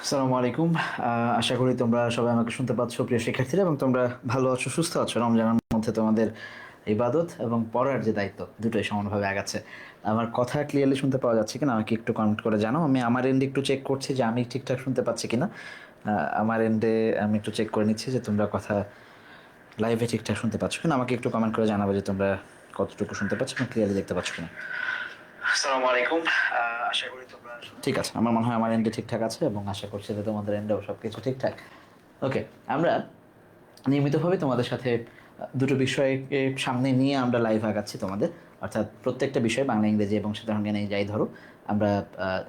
আসসালামু আলাইকুম। আশা করি তোমরা সবাই আমাকে শুনতে পাচ্ছ, প্রিয় শিক্ষার্থীরা, এবং তোমরা ভালো আছো, সুস্থ আছো। রমজানের মধ্যে তোমাদের ইবাদত এবং পড়ার যে দায়িত্ব দুটোই সমানভাবে আগাচ্ছে। আমার কথা ক্লিয়ারলি শুনতে পাওয়া যাচ্ছে কিনা আমাকে একটু কমেন্ট করে জানাও। আমি আমার এন্ডে একটু চেক করছি যে আমি ঠিকঠাক শুনতে পাচ্ছি কিনা। আমার এন্ডে আমি একটু চেক করে নিচ্ছি যে তোমরা কথা লাইভে ঠিকঠাক শুনতে পাচ্ছ কিনা। আমাকে একটু কমেন্ট করে জানাবো যে তোমরা কতটুকু শুনতে পাচ্ছ এবং ক্লিয়ারলি দেখতে পাচ্ছ কিনা। আসসালামু আলাইকুম। আশা করি তোমরা ঠিক আছে। আমার মনে হয় আমার এন্ডে ঠিকঠাক আছে এবং আশা করছি যে তোমাদের এন্ডেও সব কিছু ঠিকঠাক। ওকে, আমরা নিয়মিতভাবে তোমাদের সাথে দুটো বিষয়কে সামনে নিয়ে আমরা লাইভ আগাচ্ছি তোমাদের, অর্থাৎ প্রত্যেকটা বিষয় বাংলা, ইংরেজি এবং সাধারণ জ্ঞানে যাই ধরো আমরা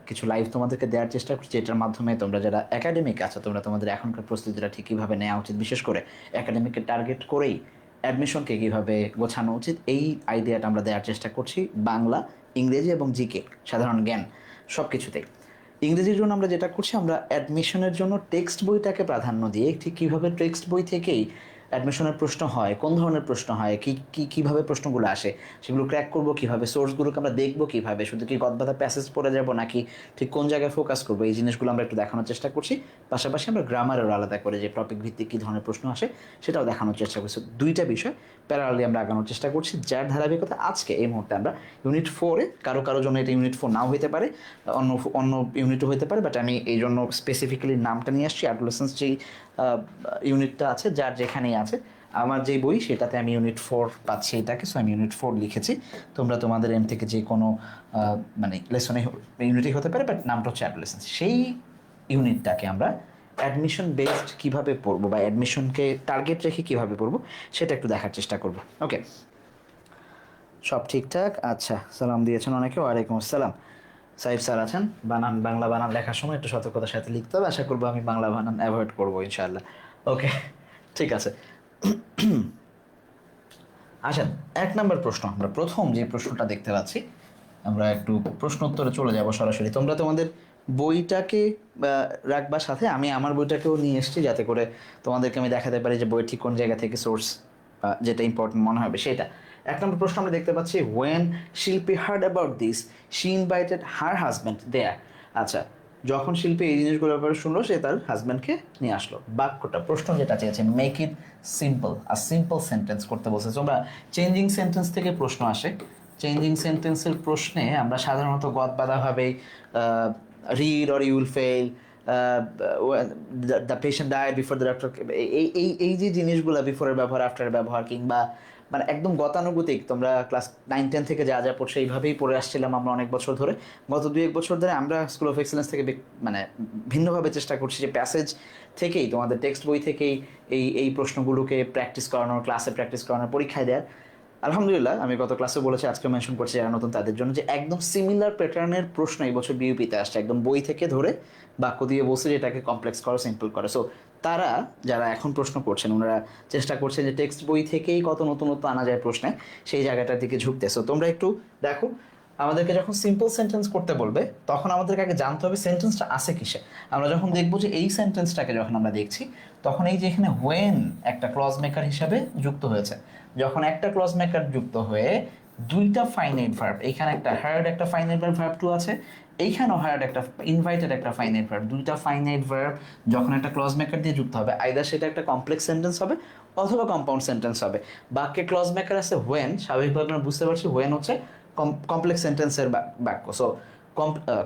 কিছু লাইভ তোমাদেরকে দেওয়ার চেষ্টা করছি, যেটার মাধ্যমে তোমরা যারা একাডেমিক আছো তোমরা তোমাদের এখনকার প্রস্তুতিটা ঠিক কীভাবে নেওয়া উচিত, বিশেষ করে একাডেমিককে টার্গেট করেই অ্যাডমিশনকে কীভাবে গোছানো উচিত, এই আইডিয়াটা আমরা দেওয়ার চেষ্টা করছি বাংলা, ইংরেজি এবং জিকে, সাধারণ জ্ঞান সব কিছুতেই। ইংরেজির জন্য আমরা যেটা করছি, আমরা অ্যাডমিশনের জন্য টেক্সট বইটাকে প্রাধান্য দিয়ে ঠিক কীভাবে টেক্সট বই থেকেই অ্যাডমিশনের প্রশ্ন হয়, কোন ধরনের প্রশ্ন হয়, কীভাবে প্রশ্নগুলো আসে সেগুলো ক্র্যাক করবো কীভাবে, সোর্সগুলোকে আমরা দেখবো কীভাবে, শুধু কি গদবাধা প্যাসেজ পড়ে যাব নাকি ঠিক কোন জায়গায় ফোকাস করবো, এই জিনিসগুলো আমরা একটু দেখানোর চেষ্টা করছি। পাশাপাশি আমরা গ্রামারেরও আলাদা করে যে টপিক ভিত্তিক কী ধরনের প্রশ্ন আসে সেটাও দেখানোর চেষ্টা করছি। দুইটা বিষয় প্যারালালি আমরা আগানোর চেষ্টা করছি, যার ধারাবাহিকতা আজকে এই মুহূর্তে আমরা ইউনিট 4-এ, কারো জন্য এটা ইউনিট 4 নাও হতে পারে, অন্য অন্য ইউনিটও হতে পারে, বাট আমি এই জন্য স্পেসিফিক্যালি নামটা নিয়ে আসছি। অ্যাডোলেসেন্স যেই ইউনিটটা আছে, যার যেখানেই আছে, আমার যেই বই সেটাতে আমি ইউনিট 4 পাচ্ছি এটাকে, সো আমি ইউনিট 4 লিখেছি। তোমরা তোমাদের এন্ড থেকে যে কোনো মানে লেসনে ইউনিটই হতে পারে, বাট নামটা হচ্ছে অ্যাডোলেসেন্স। সেই ইউনিটটাকে আমরা অ্যাডমিশন বেসড কীভাবে পড়বো বা অ্যাডমিশনকে টার্গেট রেখে কীভাবে পড়বো সেটা একটু দেখার চেষ্টা করবো। ওকে, সব ঠিকঠাক? আচ্ছা, সালাম দিয়েছেন অনেকে। ওয়ালাইকুম আসসালাম। সাইফ স্যার আছেন। বাংলা বানান লেখার সময় একটু সতর্কতার সাথে লিখতে হবে। আশা করবো আমি বাংলা বানান অ্যাভয়েড করবো ইনশাআল্লাহ। ওকে, ঠিক আছে। আসেন, 1 নম্বর প্রশ্ন, আমরা প্রথম যে প্রশ্নটা দেখতে পাচ্ছি, আমরা একটু প্রশ্ন উত্তরে চলে যাব সরাসরি। তোমরা তোমাদের বইটাকে রাখবার সাথে আমি আমার বইটাকেও নিয়ে এসেছি, যাতে করে তোমাদেরকে আমি দেখাতে পারি যে বই ঠিক কোন জায়গা থেকে সোর্স, যেটা ইম্পর্টেন্ট মনে হবে সেটা। 1 নম্বর প্রশ্ন আমরা দেখতে পাচ্ছি, when Shilpi heard about this she invited her husband there. আচ্ছা, যখন শিল্পী এই জিনিসগুলোর ব্যাপারে শুনলো, সে তার হাজব্যান্ডকে নিয়ে আসলো। বাক্যটা, প্রশ্ন যেটা চেয়েছে, মেক ইট সিম্পল, আর সিম্পল সেন্টেন্স করতে বলছে। তোমরা চেঞ্জিং সেন্টেন্স থেকে প্রশ্ন আসে, চেঞ্জিং সেন্টেন্সের প্রশ্নে আমরা সাধারণত গদবাঁধাভাবেই read or you'll fail, the patient died before the doctor, এই যে জিনিসগুলো, বিফোরের ব্যবহার, আফটারের ব্যবহার, কিংবা মানে একদম গতানুগতিক, তোমরা ক্লাস 9-10 থেকে যা যা পড়ছো এইভাবেই পড়ে আসছিলাম আমরা অনেক বছর ধরে। গত 2-1 বছর ধরে আমরা স্কুল অফ এক্সেলেন্স থেকে মানে ভিন্নভাবে চেষ্টা করছি যে প্যাসেজ থেকেই, তোমাদের টেক্সট বই থেকেই এই প্রশ্নগুলোকে প্র্যাকটিস করানোর, ক্লাসে প্র্যাকটিস করানোর, পরীক্ষায় দেওয়ার। আলহামদুলিল্লাহ, আমি গত ক্লাসে বলেছি, আজকে মেনশন করছি যারা নতুন তাদের জন্য, যে একদম সিমিলার প্যাটার্নের প্রশ্ন এই বছর বিইউপিতে আসছে, একদম বই থেকে ধরে বাক্য দিয়ে বলছে যে এটাকে কমপ্লেক্স করো, সিম্পল করো। সো তারা যারা এখন প্রশ্ন করছেন, ওনারা চেষ্টা করছেন যে টেক্সট বই থেকেই কত নতুনত্ব আনা যায় প্রশ্নে, সেই জায়গাটার দিকে ঝুঁকতে। সো তোমরা একটু দেখো, আমাদেরকে যখন সিম্পল সেন্টেন্স করতে বলবে তখন আমাদেরকে আগে জানতে হবে সেন্টেন্সটা আছে কিসে। আমরা যখন দেখবো যে এই সেন্টেন্সটাকে যখন আমরা দেখছি, তখন এই যে এখানে হোয়েন একটা ক্লজ মেকার হিসাবে যুক্ত হয়েছে, যখন একটা ক্লজ মেকার যুক্ত হয়ে দুইটা ফাইনাইট ভার্ব, এখানে একটা হায়ার্ড একটা ফাইনাইট ভার্ব 2 আছে, এইখানেও হায়ার্ড একটা ইনভাইটেড একটা ফাইনাইট ভার্ব, দুইটা ফাইনাইট ভার্ব যখন একটা ক্লজ মেকার দিয়ে যুক্ত হবে, আইদার সেটা একটা কমপ্লেক্স সেন্টেন্স হবে অথবা কম্পাউন্ড সেন্টেন্স হবে। বাক্যে ক্লজ মেকার আছে হোয়েন, স্বাভাবিকভাবে আমরা বুঝতে পারছি হোয়েন হচ্ছে কমপ্লেক্স সেন্টেন্সের বাক্য, so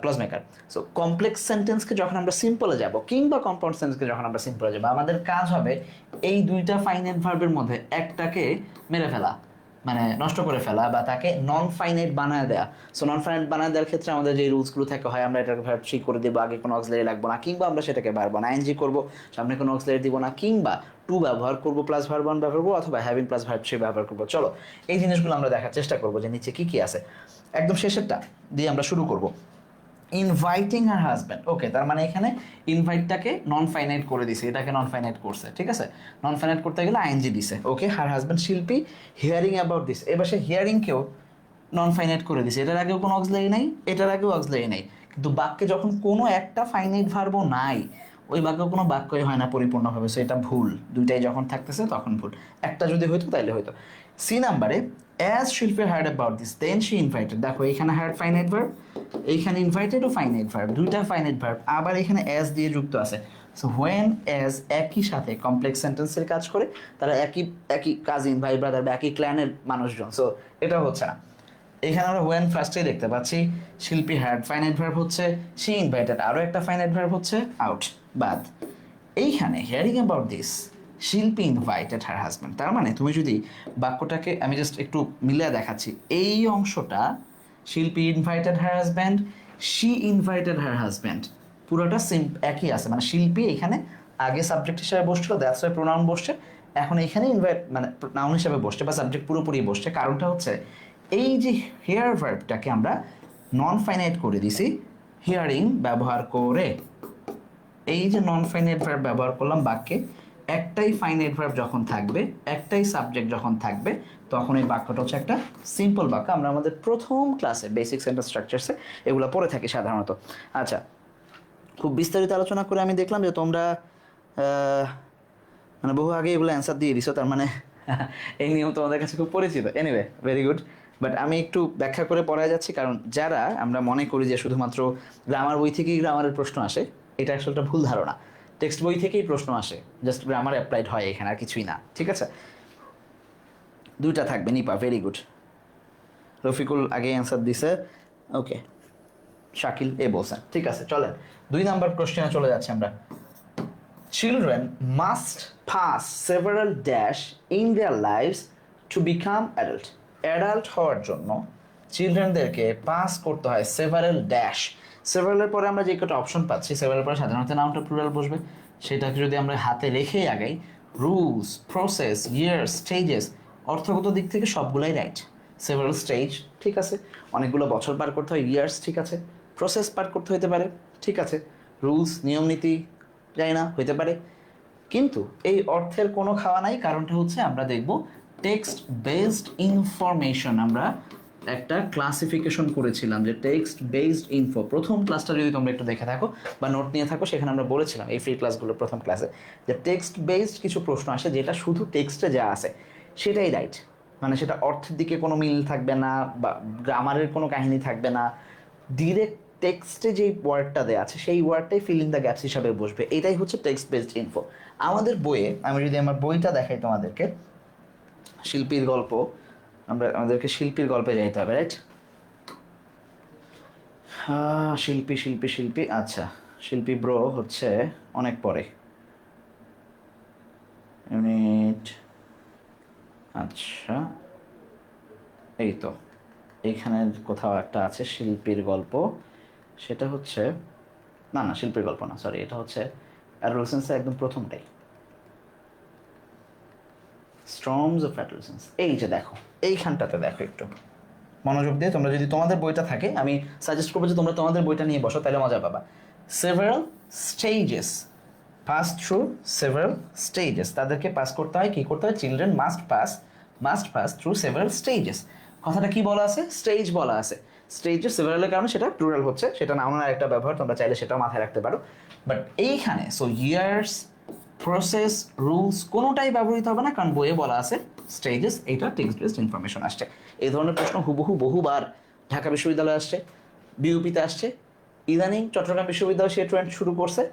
clause maker. So complex সেন্টেন্সকে যখন আমরা সিম্পলে যাব, কিংবা কম্পাউন্ড সেন্টেন্সকে যখন আমরা সিম্পলে যাব, আমাদের কাজ হবে এই দুইটা ফাইনাইট ভার্বের মধ্যে একটাকে মেরে ফেলা, মানে নষ্ট করে ফেলা, বা তাকে নন ফাইনাইট বানায় দেওয়া। সো নন ফাইনাইট বানায় দেওয়ার ক্ষেত্রে আমাদের যে রুলসগুলো থাকে, হয় আমরা এটাকে ভার্ব থ্রি করে দেবো, আগে কোনো অক্সিলারি লাগবো না, কিংবা আমরা সেটাকে ভার্ব ওয়ান আইএনজি করবো, সামনে কোনো অক্সিলারি দিব না, কিংবা টু ব্যবহার করবো প্লাস ভার্ব ওয়ান ব্যবহার করবো, অথবা হ্যাভিং প্লাস ভার্ব থ্রি ব্যবহার করবো। চলো এই জিনিসগুলো আমরা দেখার চেষ্টা করবো যে নিচে কি কি আছে। একদম শেষেরটা দিয়ে আমরা শুরু করবো, ইনভাইটিং হার হাজব্যান্ড। ওকে, তার মানে এখানে ইনভাইটটাকে নন ফাইনাইট করে দিছে, এটাকে নন ফাইনাইট করছে, ঠিক আছে। নন ফাইনাইট করতে গেলে আইএনজি দিছে। ওকে, হার হাজব্যান্ড শিল্পী হিয়ারিং অ্যাবাউট দিস, এবার সে হিয়ারিংকেও নন ফাইনাইট করে দিছে, এটার আগেও কোনো অক্সিলারি নাই, এটার আগেও অক্সিলারি নাই, কিন্তু বাক্যে যখন কোনো একটা ফাইনাইট ভার্বও নাই, ওই বাক্য কোনো বাক্যই হয় না পরিপূর্ণভাবে, সো এটা ভুল। দুইটাই যখন থাকতেছে তখন ভুল, একটা যদি হইতো তাইলে হইতো। সি নাম্বারে as Shilpi heard about this then she invited, দেখো এখানে হার্ড ফাইনাইট ভার্ব, এইখানে ইনভাইটেড ও ফাইনাইট ভার্ব, দুইটা ফাইনাইট ভার্ব, আবার এখানে অ্যাজ দিয়ে যুক্ত আছে। সো হোয়েন অ্যাজ একই সাথে কমপ্লেক্স সেন্টেন্সের কাজ করে, তারা একই একই কাজিন ভাই ব্রাদার বা একই ক্ল্যানের মানুষজন, সো এটা হচ্ছে না। এখানে আমরা হোয়েন ফার্স্টেই দেখতে পাচ্ছি শিল্পী হ্যাড ফাইনাইট ভার্ব হচ্ছে, শি ইনভাইটেড আরও একটা ফাইনাইট ভার্ব হচ্ছে আউট, বাদ। এইখানে হিয়ারিং অ্যাবাউট দিস শিল্পী ইনভাইটেড হার হাজব্যান্ড, তার মানে তুমি যদি বাক্যটাকে আমি জাস্ট একটু মিলিয়ে দেখাচ্ছি, এই অংশটা Shilpi invited her husband, she invited her husband, পুরোটা একই আছে, মানে শিল্পী এখানে আগে সাবজেক্ট হিসেবে বসছিল, দ্যাটস ওয়াই প্রোনাউন বসছে, এখন এখানে ইনভাইট মানে নাউন হিসেবে বসছে বা সাবজেক্ট পুরোপুরি বসছে। কারণটা হচ্ছে এই যে হেয়ার ভার্বটাকে আমরা নন ফাইনাইট করে দিছি হিয়ারিং ব্যবহার করে। এই যে নন ফাইনাইট ভার্ব ব্যবহার করলাম বাক্যে, একটাই ফাইনাইট ভার্ব যখন থাকবে, একটাই সাবজেক্ট যখন থাকবে, তখন এই বাক্যটা হচ্ছে একটা সিম্পল বাক্য। আমরা আমাদের প্রথম ক্লাসে বেসিক সেন্টেন্স স্ট্রাকচারসে এগুলো পড়ে থাকি সাধারণত। আচ্ছা, খুব বিস্তারিত আলোচনা করে আমি দেখলাম যে তোমরা মানে বহু আগে এগুলো অ্যান্সার দিয়ে দিছো, তার মানে এই নিয়ম তোমাদের কাছে খুব পরিচিত। Anyway, very good. বাট আমি একটু ব্যাখ্যা করে পড়ায় যাচ্ছি, কারণ যারা আমরা মনে করি যে শুধুমাত্র গ্রামার বই থেকেই গ্রামারের প্রশ্ন আসে, এটা আসলে একটা ভুল ধারণা। টেক্সট বই থেকেই প্রশ্ন আসে, জাস্ট গ্রামার অ্যাপ্লাইড হয় এখানে, আর কিছুই না। ঠিক আছে, দুইটা থাকবে নিপা, ভেরি গুড। রফিকুল আগে অ্যান্সার দিছে, ওকে। শাকিল এ বলছেন, ঠিক আছে। চলেন 2 নাম্বার কোশ্চেনে চলে যাচ্ছি আমরা। Children must pass several dash in their lives to become adult. Adult হওয়ার জন্য চিলড্রেনদেরকে পাস করতে হয় সেভারেল ড্যাশ। সেভারেলের পরে আমরা যে কটা অপশন পাচ্ছি, সেভারেলের পরে সাধারণত নাউনটা প্লুরাল বসবে, সেটাকে যদি আমরা হাতে রেখেই আগাই, রুলস, প্রসেস, ইয়ার্স, স্টেজেস, অর্থগত দিক থেকে সবগুলাই রাইট। সেভারেল স্টেজ ঠিক আছে, অনেকগুলো বছর পার করতে হয়, ইয়ার্স ঠিক আছে, প্রসেস পার করতে হতে পারে ঠিক আছে, রুলস নিয়ম নীতি জানি না হইতে পারে, কিন্তু এই অর্থের কোনো খাওয়া নাই। কারণটা হচ্ছে আমরা দেখব টেক্সট বেসড ইনফরমেশন, আমরা একটা ক্লাসিফিকেশন করেছিলাম যে টেক্সট বেসড ইনফো। প্রথম ক্লাসটা যদি তোমরা একটু দেখে থাকো বা নোট নিয়ে থাকো, সেখানে আমরা বলেছিলাম এই ফ্রি ক্লাসগুলোর প্রথম ক্লাসে যে টেক্সট বেসড কিছু প্রশ্ন আসে যেটা শুধু টেক্সটে যা আছে সেটাই রাইট, মানে সেটা অর্থের দিকে কোনো মিল থাকবে না বা গ্রামারের কোনো কাহিনী থাকবে না, ডিরেক্ট টেক্সটে যেই ওয়ার্ডটা দেওয়া আছে সেই ওয়ার্ডটাই ফিল ইন দ্য গ্যাপস হিসাবে বসবে। এটাই হচ্ছে টেক্সট বেসড ইনফো। আমাদের বইয়ে, আমি যদি আমার বইটা দেখাই তোমাদেরকে, শিল্পীর গল্প, আমাদেরকে শিল্পীর গল্পে যাইতে হবে, রাইট? শিল্পী শিল্পী শিল্পী, আচ্ছা শিল্পী ব্রো হচ্ছে অনেক পরে, ইউনিট, আচ্ছা এই তো এইখানে কোথাও একটা আছে শিল্পীর গল্প, সেটা হচ্ছে না না শিল্পীর গল্প না, সরি, এটা হচ্ছে অ্যাডোলেসেন্সের একদম প্রথমটাই, স্টর্মস অফ অ্যাডোলেসেন্স। এই যে দেখো এইখানটাতে দেখো, একটু মনোযোগ দিয়ে তোমরা যদি তোমাদের বইটা থাকে, আমি সাজেস্ট করবো যে তোমরা তোমাদের বইটা নিয়ে বসো, তাহলে মজা পাবা। Several stages, pass through several stages, তাদেরকে পাস করতে হয়, কি করতে হয়, children must pass through several stages. কথাটা কি বলা আছে, স্টেজ বলা আছে, স্টেজে সেভারালের কারণে সেটা প্লুরাল হচ্ছে, সেটা নাউনের একটা ব্যবহার, তোমরা চাইলে সেটাও মাথায় রাখতে পারো। বাট এইখানে সো ইয়ার্স, প্রসেস, রুলস কোনোটাই ব্যবহৃত হবে না, কারণ বইয়ে বলা আছে স্টেজেস, এইটা টেক্সট বেসড ইনফরমেশন আসছে। এই ধরনের প্রশ্ন হুবহু বহুবার ঢাকা বিশ্ববিদ্যালয়ে আসছে, বিউপিতে আসছে, ইদানিং চট্টগ্রাম বিশ্ববিদ্যালয় সে ট্রেন্ড শুরু করছে।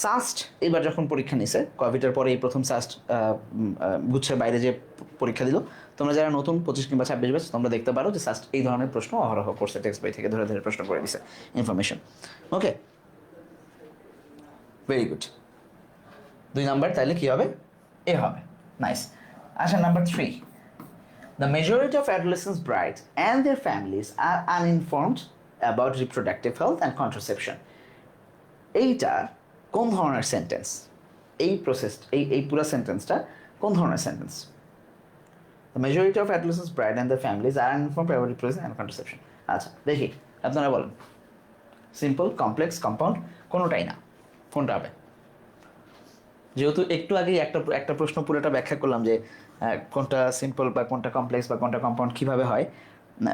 সাস্ট এবার যখন পরীক্ষা নিছে, কোভিডের পরে এই প্রথম সাস্ট গুচ্ছের বাইরে যে পরীক্ষা দিল, তোমরা যারা নতুন 25 কিংবা 26 ব্যাচ, তোমরা দেখতে পারো যে সাস্ট এই ধরনের প্রশ্ন অহরহ করছে, টেক্সট বই থেকে ধরে ধরে প্রশ্ন করে দিছে ইনফরমেশন। ওকে, ভেরি গুড। 2 নাম্বার তাহলে কি হবে, এ হবে, নাইস। আচ্ছা, number 3, the majority of adolescents brides and their families are uninformed about reproductive health and contraception. এইটা কোন ধরনের সেন্টেন্স, এই প্রসেস, এই পুরো সেন্টেন্সটা কোন ধরনের sentence? The majority of adolescents bride and their families are uninformed about reproduction and contraception. আচ্ছা দেখি আপনারা বলেন, সিম্পল, কমপ্লেক্স, কম্পাউন্ড, কোনোটাই না, কোনটা হবে? যেহেতু একটু আগেই একটা প্রশ্ন পুরোটা ব্যাখ্যা করলাম যে কোনটা সিম্পল বা কোনটা কমপ্লেক্স বা কোনটা কম্পাউন্ড কীভাবে হয়,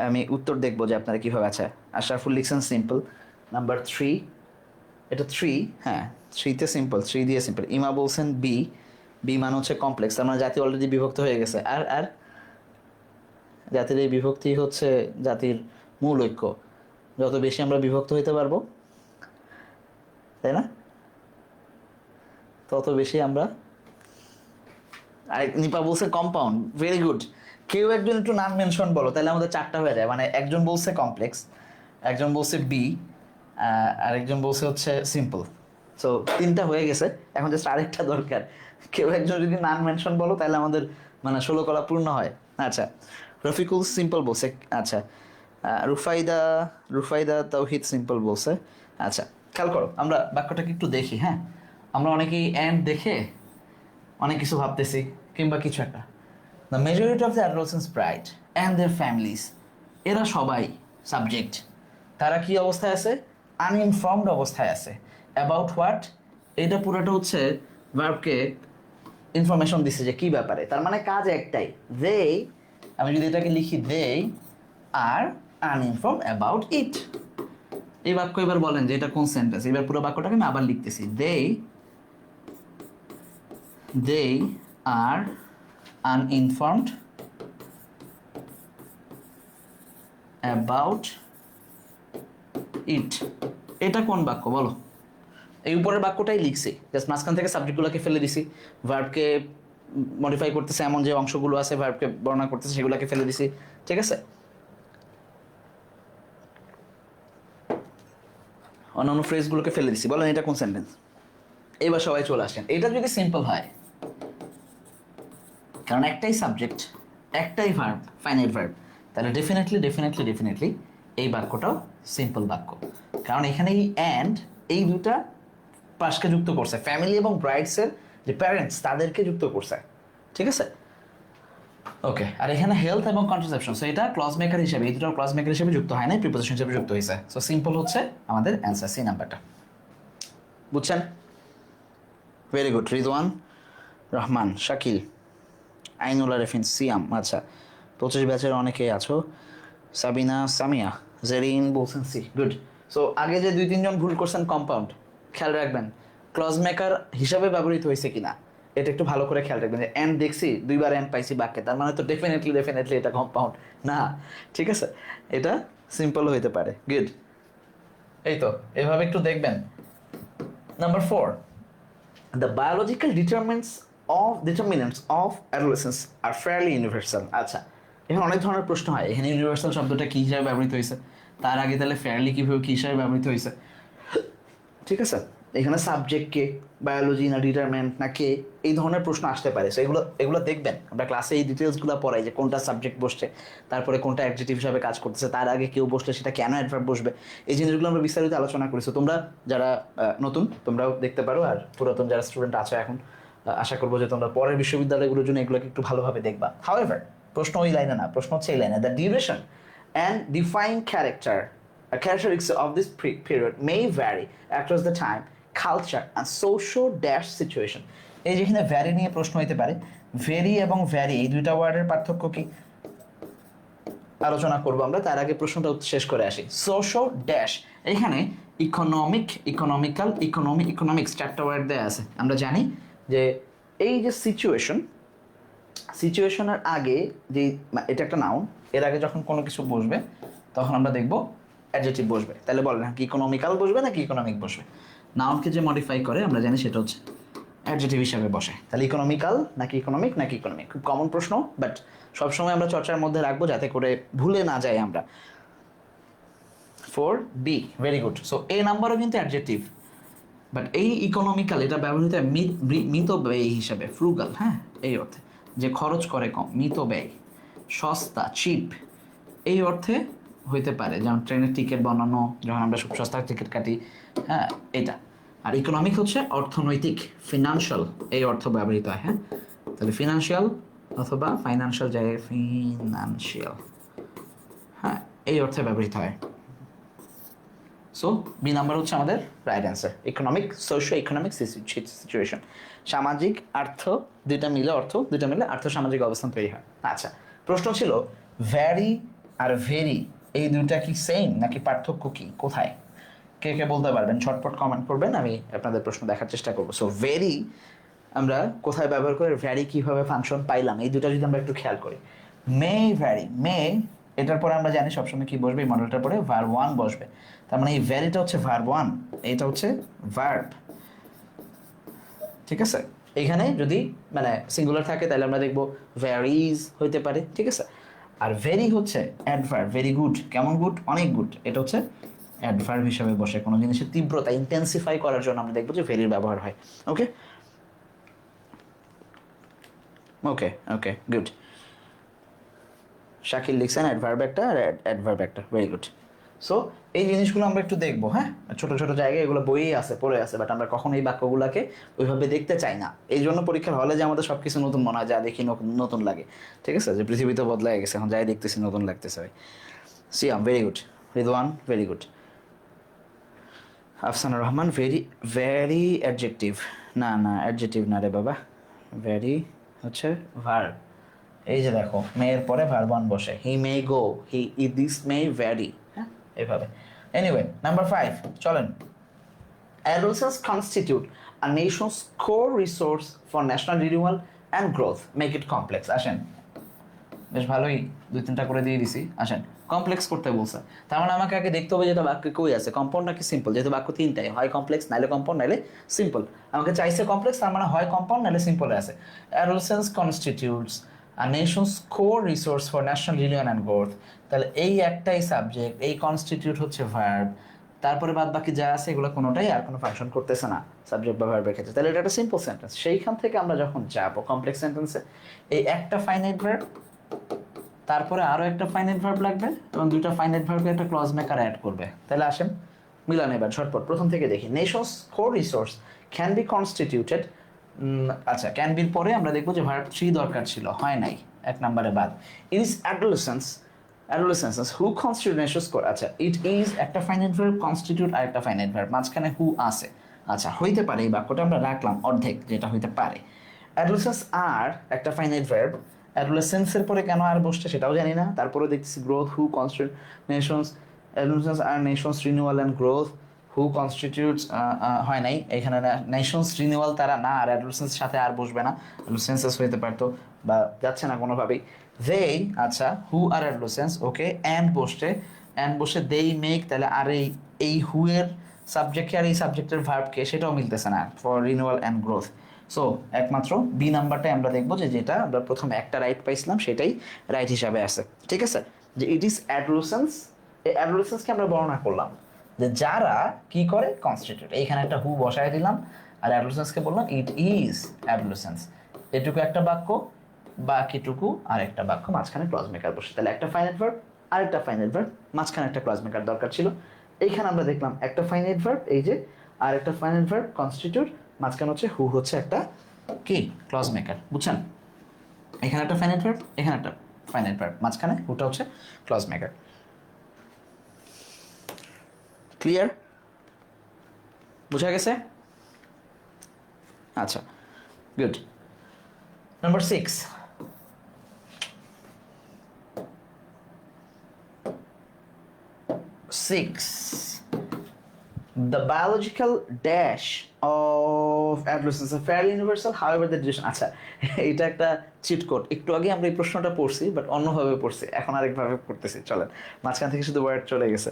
আমি উত্তর দেখবো যে আপনারা কীভাবে আছে। আশরাফুল লিখছেন সিম্পল। নাম্বার 3 এটা থ্রি, হ্যাঁ থ্রিতে সিম্পল, থ্রি দিয়ে সিম্পল। ইমা বলছেন বি, বি মানে হচ্ছে কমপ্লেক্স, তার মানে জাতি অলরেডি বিভক্ত হয়ে গেছে। আর আর জাতির এই বিভক্তি হচ্ছে জাতির মূল ঐক্য, যত বেশি আমরা বিভক্ত হইতে পারবো, তাই না, তত বেশি আমরা। আর নিপা বলছে কম্পাউন্ড, ভেরি গুড। কেউ একজন একটু নাম মেনশন বলো, তাহলে আমাদের চারটা হয়ে যায়। মানে একজন বলছে কমপ্লেক্স, একজন বলছে বি, আর একজন বলছে হচ্ছে সিম্পল। সো তিনটা হয়ে গেছে, এখন জাস্ট আরেকটা দরকার। কেউ একজন যদি নাম মেনশন বলো তাহলে আমাদের মানে 16 কলা পূর্ণ হয়। আচ্ছা, রফিকুল সিম্পল বলছে। আচ্ছা, রুফাইদা, রুফাইদা তাওহিদ সিম্পল বলছে। আচ্ছা, খেয়াল করো, আমরা বাক্যটাকে একটু দেখি। হ্যাঁ, আমরা অনেকেই এন্ড দেখে অনেক কিছু ভাবতেছি কিংবা কিছু একটা। The majority of the adolescents bride and their families, এরা সবাই সাবজেক্ট। তারা কি অবস্থায় আছে? আনইনফর্মড অবস্থায় আছে। About what? এটা পুরোটা হচ্ছে ভার্বকে ইনফরমেশন দিচ্ছে যে কি ব্যাপারে। তার মানে কাজ একটাই, দে, আমি যদি এটাকে লিখি দে আর আনইনফর্ম অ্যাবাউট ইট। এই বাক্য এবার বলেন যে এটা কোন সেন্টেন্স। এবার পুরো বাক্যটাকে আমি আবার লিখতেছি, they are uninformed about it। এটা কোন বাক্য বলো? এই উপরের বাক্যটাই লিখছি, জাস্ট মাঝখান থেকে সাবজেক্টগুলোকে ফেলে দিছি, ভার্বকে মডিফাই করতেছে এমন যে অংশগুলো আছে ভার্বকে বর্ণনা করতেছে সেগুলোকে ফেলে দিছি, ঠিক আছে। অন্যান্য ফ্রেজগুলোকে ফেলে দিছি। বলেন এটা কোন সেন্টেন্স? এবার সবাই চলে আসেন। এটা যদি সিম্পল হয়, কারণ একটাই সাবজেক্ট, একটাই ভার্ব, ফাইনাইট ভার্ব, তাহলে ডেফিনেটলি এই বাক্যটাও সিম্পল বাক্য। কারণ এখানে এই অ্যান্ড, এই দুটা পাশকে যুক্ত করছে, ফ্যামিলি এবং ব্রাইডসের যে প্যারেন্টস তাদেরকে যুক্ত করছে, ঠিক আছে। ওকে, আর এখানে হেলথ এবং কন্ট্রাসেপশন, সো এটা ক্লজ মেকার হিসেবে, এই দুটো ক্লজ মেকার হিসেবে যুক্ত হয় না, প্রিপোজিশন হিসেবে যুক্ত হয়েছে। সো সিম্পল হচ্ছে আমাদের অ্যান্সার, সি নাম্বারটা। বুঝছেন? Very good. রিদওয়ান রহমান, শাকিল, আইনুল আরেফিন, সিয়াম। আচ্ছা, 25 ব্যাচের অনেকেই আছো। সাবিনা, সামিয়া, জেরিন বলছেন সি, গুড। সো আগে যে 2-3 জন ভুল করছেন কম্পাউন্ড, খেয়াল রাখবেন ক্লজ মেকার হিসাবে ব্যবহৃত হয়েছে কিনা, এটা একটু ভালো করে খেয়াল রাখবেন। যে এন্ড দেখছি, 2বার এন্ড পাইছি বাক্যে, তার মানে তো ডেফিনেটলি এটা কম্পাউন্ড না, ঠিক আছে। এটা সিম্পল হইতে পারে, গুড। এই তো, এভাবে একটু দেখবেন। Number 4, the biological determinants of adolescence are fairly universal। আচ্ছা, এখানে অনেক ধরনের প্রশ্ন হয়। এখানে ইউনিভার্সাল শব্দটা কি হিসাবে ব্যবহৃত হয়েছে, তার আগে তাহলে ফেয়ারলি কিভাবে কি হিসাবে ব্যবহৃত হয়েছে, ঠিক আছে। এখানে সাবজেক্ট কে, বায়োলজি না ডিটারমেন্ট না কে, এই ধরনের প্রশ্ন আসতে পারে। সো এগুলো দেখবেন, আমরা ক্লাসে এই ডিটেলসগুলো পড়াই যে কোনটা সাবজেক্ট বসছে, তারপরে কোনটা অ্যাডজেক্টিভ হিসাবে কাজ করতেছে, তার আগে কেউ বসলে সেটা কেন অ্যাডভার্ব বসবে, এই জিনিসগুলো আমরা বিস্তারিত আলোচনা করি। সো তোমরা যারা নতুন, তোমরাও দেখতে পারো, আর পুরাতন যারা স্টুডেন্ট আছো এখন, আশা করবো যে তোমরা পরের বিশ্ববিদ্যালয়গুলোর জন্য এগুলোকে একটু ভালোভাবে দেখবা। হাউএভার, প্রশ্ন ওই লাইনে না, প্রশ্ন হচ্ছে এই লাইনে, the duration and define characteristics of this period may vary across the time, culture and social dash situation। এই যেখানে ভ্যারি নিয়ে প্রশ্ন হইতে পারে, ভেরি এবং ভ্যারি এই দুইটা ওয়ার্ডের পার্থক্য কি আলোচনা করবো আমরা। তার আগে প্রশ্নটা শেষ করে আসি। সোশ্যাল ড্যাশ, এখানে ইকোনমিক, ইকোনমিক্যাল, ইকোনমিক্স 4টা ওয়ার্ড দেয়া আছে। আমরা জানি যে এই যে সিচুয়েশনের আগে যে, এটা একটা নাউন, এর আগে যখন কোনো কিছু বসবে তখন আমরা দেখব অ্যাডজেক্টিভ বসবে। তাহলে বলেন কি ইকোনমিক্যাল বসবে নাকি ইকোনমিক বসবে? নাউনকে যে মডিফাই করে আমরা জানি সেটা হচ্ছে অ্যাডজেক্টিভ হিসাবে বসে। তাহলে ইকোনমিক্যাল নাকি ইকোনমিক নাকি ইকোনমিক, খুব কমন প্রশ্ন, বাট সবসময় আমরা চর্চার মধ্যে রাখবো যাতে করে ভুলে না যাই আমরা। 4B, very good. সো এই নাম্বারও কিন্তু অ্যাডজেক্টিভ, বাট এই ইকোনমিক্যাল এটা ব্যবহৃত হয় মিতব্যয়ী হিসাবে, ফ্রুগাল, হ্যাঁ, এই অর্থে যে খরচ করে কম, মিতব্যয়, সস্তা, চিপ, এই অর্থে হইতে পারে। যেমন ট্রেনের টিকিট বানানো, যখন আমরা খুব সস্তার টিকিট কাটি, হ্যাঁ, এটা। আর ইকোনমিক হচ্ছে অর্থনৈতিক, ফিনান্সিয়াল, এই অর্থ ব্যবহৃত হয়। হ্যাঁ, তাহলে ফিনান্সিয়াল অথবা ফাইন্যান্সিয়াল জায়গায় ফিনান্সিয়াল, হ্যাঁ, এই অর্থে ব্যবহৃত হয়। সো বি নাম্বার হচ্ছে আমাদের right answer. Economic, socio economic situation, সামাজিক অর্থ, দুইটা মিলে আর্থ সামাজিক অবস্থান তৈরি হয়। আচ্ছা, প্রশ্ন ছিল ভ্যারি আর ভেরি এই দুইটা কি সেম নাকি পার্থক্য কি কোথায়? কে কে বলতে পারবেন ছটপট কমেন্ট করবেন, আমি আপনাদের প্রশ্ন দেখার চেষ্টা করবো। সো ভেরি আমরা কোথায় ব্যবহার করে, ভ্যারি কিভাবে ফাংশন পাইলাম, এই দুটো যদি আমরা একটু খেয়াল করি। মে ভ্যারি, মে এটার পরে আমরা জানি সবসময় কি বসবে, এই মডেলটার পরে ভার্ব ওয়ান বসবে। তার মানে এই ভ্যারিটা হচ্ছে ভার্ব ওয়ান, এইটা হচ্ছে ভার্ব। ঠিক আছে, এখানে যদি মানে সিঙ্গুলার থাকে তাহলে আমরা দেখবো ভ্যারিজ হইতে পারে। ঠিক আছে, আর ভেরি হচ্ছে অ্যাডভার্ব, ভেরি গুড, কেমন গুড, অনেক গুড, এটা হচ্ছে অ্যাডভার্ব হিসাবে বসে। কোনো জিনিসের তীব্রতা ইন্টেন্সিফাই করার জন্য আমরা দেখবো যে ভেরির ব্যবহার হয়। ওকে ওকে ওকে গুড। শাকিল লিখছেন অ্যাডভার্ব একটা আর অ্যাডভার্ব একটা, ভেরি গুড। সো এই জিনিসগুলো আমরা একটু দেখবো। হ্যাঁ, ছোট ছোট জায়গায় এগুলো বইয়ে আছে, পড়ে আছে, বাট আমরা কখন এই বাক্যগুলোকে ওইভাবে দেখতে চাই না। এই জন্য পরীক্ষার হলে যে আমাদের সবকিছু নতুন মনে হয়, যা দেখি নতুন লাগে। ঠিক আছে, যে পৃথিবী তো বদলাই গেছে, এখন যাই দেখতেছি নতুন লাগতেছে ভাই। Siam very good, Ridwan very good, Afsanur Rahman very, very adjective, না না অ্যাডজেক্টিভ না রে বাবা, ভেরি হচ্ছে ভার্ব। এই যে দেখো মেয়ের পরে ভার্ব ওয়ান বসে, হি মে গো, হি দিস মে ভ্যারি, হ্যাঁ এইভাবে। এনিওয়ে নাম্বার 5 চলেন। Adolescents constitute a nation's core resource for national renewal and growth. Make it complex. আসেন, বেশ ভালোই 2-3টা করে দিয়ে দিছি। আসেন, কমপ্লেক্স করতে বলছে, তার মানে আমাকে আগে দেখতে হবে যেটা বাক্যে কই আছে, কম্পাউন্ড নাকি সিম্পল। যেহেতু বাক্য তিনটাই, হয় কমপ্লেক্স, নাইলে কম্পাউন্ড, নাইলে সিম্পল। আমাকে চাইছে কমপ্লেক্স, তার মানে হয় কম্পাউন্ড নাইলে সিম্পলে আছে। Adolescence constitutes a nation's core resource for national union and growth। তাহলে এই একটাই সাবজেক্ট, এই কনস্টিটিউট হচ্ছে ভার্ব, তারপরে বাদ বাকি যা আছে এগুলো কোনোটাই আর কোনো ফাংশন করতেছে না সাবজেক্ট বা ভার্বের ক্ষেত্রে। তাহলে এটা একটা সিম্পল সেন্টেন্স। সেইখান থেকে আমরা যখন যাবো কমপ্লেক্স সেন্টেন্সে, এই একটা ফাইনাইট ভার্ব, তারপরে আরও একটা ফাইনাইট ভার্ব লাগবে, এবং দুইটা ফাইনাইট ভার্বে একটা ক্লজ মেকার অ্যাড করবে। তাহলে আসেন মিলান এবার ঝটপট প্রথম থেকে দেখি। Nations core resource can be constituted, আচ্ছা ক্যান বির পরে আমরা দেখবো যে ভার্ব 3 দরকার ছিল, হয় নাই, 1 নম্বরে বাদ। It is adolescence who constitute Nations core, আচ্ছা ইট ইজ একটা ফাইনাইট ভার্ব, কনস্টিটিউট আর একটা ফাইনাইট ভার্ব, মাঝখানে হু আছে। আচ্ছা হইতে পারে, এই বাক্যটা আমরা রাখলাম অর্ধেক, যেটা হইতে পারে। অ্যাডোলেসেন্স আর একটা ফাইনাইট ভার্ব, অ্যাডোলেসেন্সের পরে কেন আর বসছে সেটাও জানি না। তারপরে দেখতেছি growth, who constitute nations, adolescence are nations renewal and growth, who constitutes হয় নাই এখানে, নেশনস রিনিউয়াল তারা না, আর অ্যাডোলেসেন্সের সাথে আর বসবে না, অ্যাডোলেসেন্সেস হইতে পারতো বা যাচ্ছে না কোনোভাবেই। দেই, আচ্ছা হু আর অ্যাডোলেসেন্স, ওকে অ্যান্ড বসছে, অ্যান্ড বসে দেই মেক, তাহলে আর এই হু এর সাবজেক্টকে আর এই সাবজেক্টের ভার্বকে সেটাও মিলতেছে না for renewal and growth. So একমাত্র বি নাম্বারটাই আমরা দেখবো, যে যেটা আমরা প্রথমে একটা রাইট পাইছিলাম সেটাই রাইট হিসাবে আছে। ঠিক আছে, যে ইট ইজ অ্যাডোলেসেন্স, এই অ্যাডোলেসেন্সকে আমরা বর্ণনা করলাম যে যারা কি করে কনস্টিটিউট, এইখানে একটা হু বসায় দিলাম, আর অ্যাডোলেসেন্সকে বললাম ইট ইজ অ্যাডোলেসেন্স। এটুকু একটা বাক্য, বাকিটুকু আর একটা বাক্য, মাঝখানে ক্লজ মেকার বসে। তাহলে একটা ফাইনাইট ভার্ব আর একটা ফাইনাইট ভার্ব, মাঝখানে একটা ক্লজ মেকার দরকার ছিল। এইখানে আমরা দেখলাম একটা ফাইনাইট ভার্ব, এই যে, আর একটা ফাইনাইট ভার্ব কনস্টিটিউট, মাঝখানে হচ্ছে হু হচ্ছে একটা কি ক্লজ মেকার, বুঝছেন? এখানে একটা ফাইনাইট ভার্ব, এখানে একটা ফাইনাইট ভার্ব, মাঝখানে হুটা হচ্ছে ক্লজ মেকার। ক্লিয়ার? বুঝা গেছে? আচ্ছা good. Number 6, the biological dash of adolescence are fairly universal, however the duration, আচ্ছা এটা একটা চিট কোড। একটু আগে আমরা এই প্রশ্নটা পড়ছি, বাট অন্যভাবে পড়ছি, এখন আরেকভাবে পড়তেছি। চলেন, মাঝখান থেকে শুধু ওয়ার্ড চলে গেছে,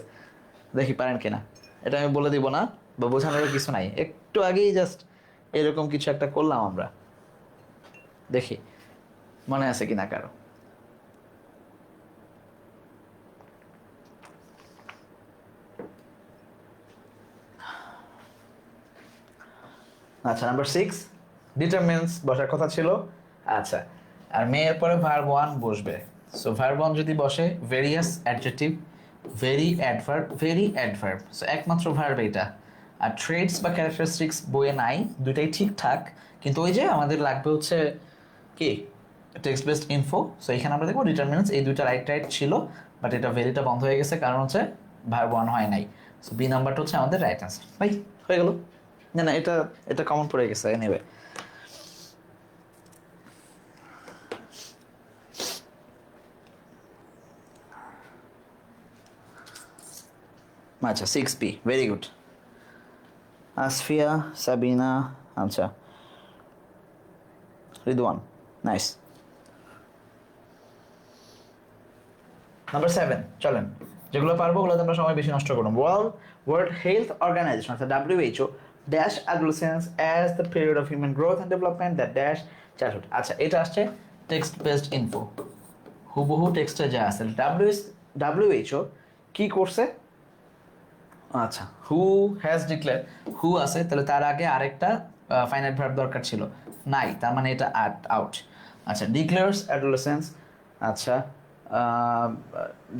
দেখি পারেন কিনা। এটা আমি বলে দিব না, বা বোঝানোর কিছু নাই, একটু আগেই জাস্ট এরকম কিছু একটা করলাম আমরা, দেখি মনে আছে কিনা কারো। আচ্ছা নাম্বার 6 ডিটারমিনেন্টস বসার কথা ছিল। আচ্ছা, আর মেয়ের পরে ভার্ব ওয়ান বসবে। সো ভার্ব ওয়ান যদি বসে, various adjective, very adverb, so একমাত্র ভার্ব এটা। আর ট্রেডস বা ক্যারেক্টারিস্টিক্স বইয়ে নাই, দুইটাই ঠিকঠাক, কিন্তু ওই যে আমাদের লাগবে হচ্ছে কি টেক্সট বেসড ইনফো। সো এখানে আমরা দেখবো ডিটারমিনেন্টস, এই দুইটা রাইট ছিল, বাট এটা ভেরিটা বন্ধ হয়ে গেছে, কারণ হচ্ছে ভার্ব ওয়ান হয় নাই। সো বি নাম্বারটা হচ্ছে আমাদের রাইট আনসার। ভাই হয়ে গেল? না না, এটা এটা কমন পড়ে গেছে। এনিওয়ে আচ্ছা 6B very good. Asfia, Sabina, আচ্ছা, রিদওয়ান, নাইস। নাম্বার 7 চলেন, যেগুলো পারবো ওগুলোতে আমরা সময় বেশি নষ্ট করবো। ওয়ার্ল্ড হেলথ অর্গানাইজেশন অর্থাৎ WHO dash adolescence as the period of human growth and development that dash childhood. আচ্ছা, এটা আসছে টেক্সট বেসড ইনফো, হুবহু টেক্সটে যা আছে। WHO কি করছে? আচ্ছা, হু হ্যাজ ডিক্লেয়ার, হু আছে, তাহলে তার আগে আরেকটা ফাইনাইট ভার্ব দরকার ছিল, নাই, তার মানে এটা আউট। আচ্ছা, ডিক্লেয়ার্স অ্যাডোলেসেন্স, আচ্ছা,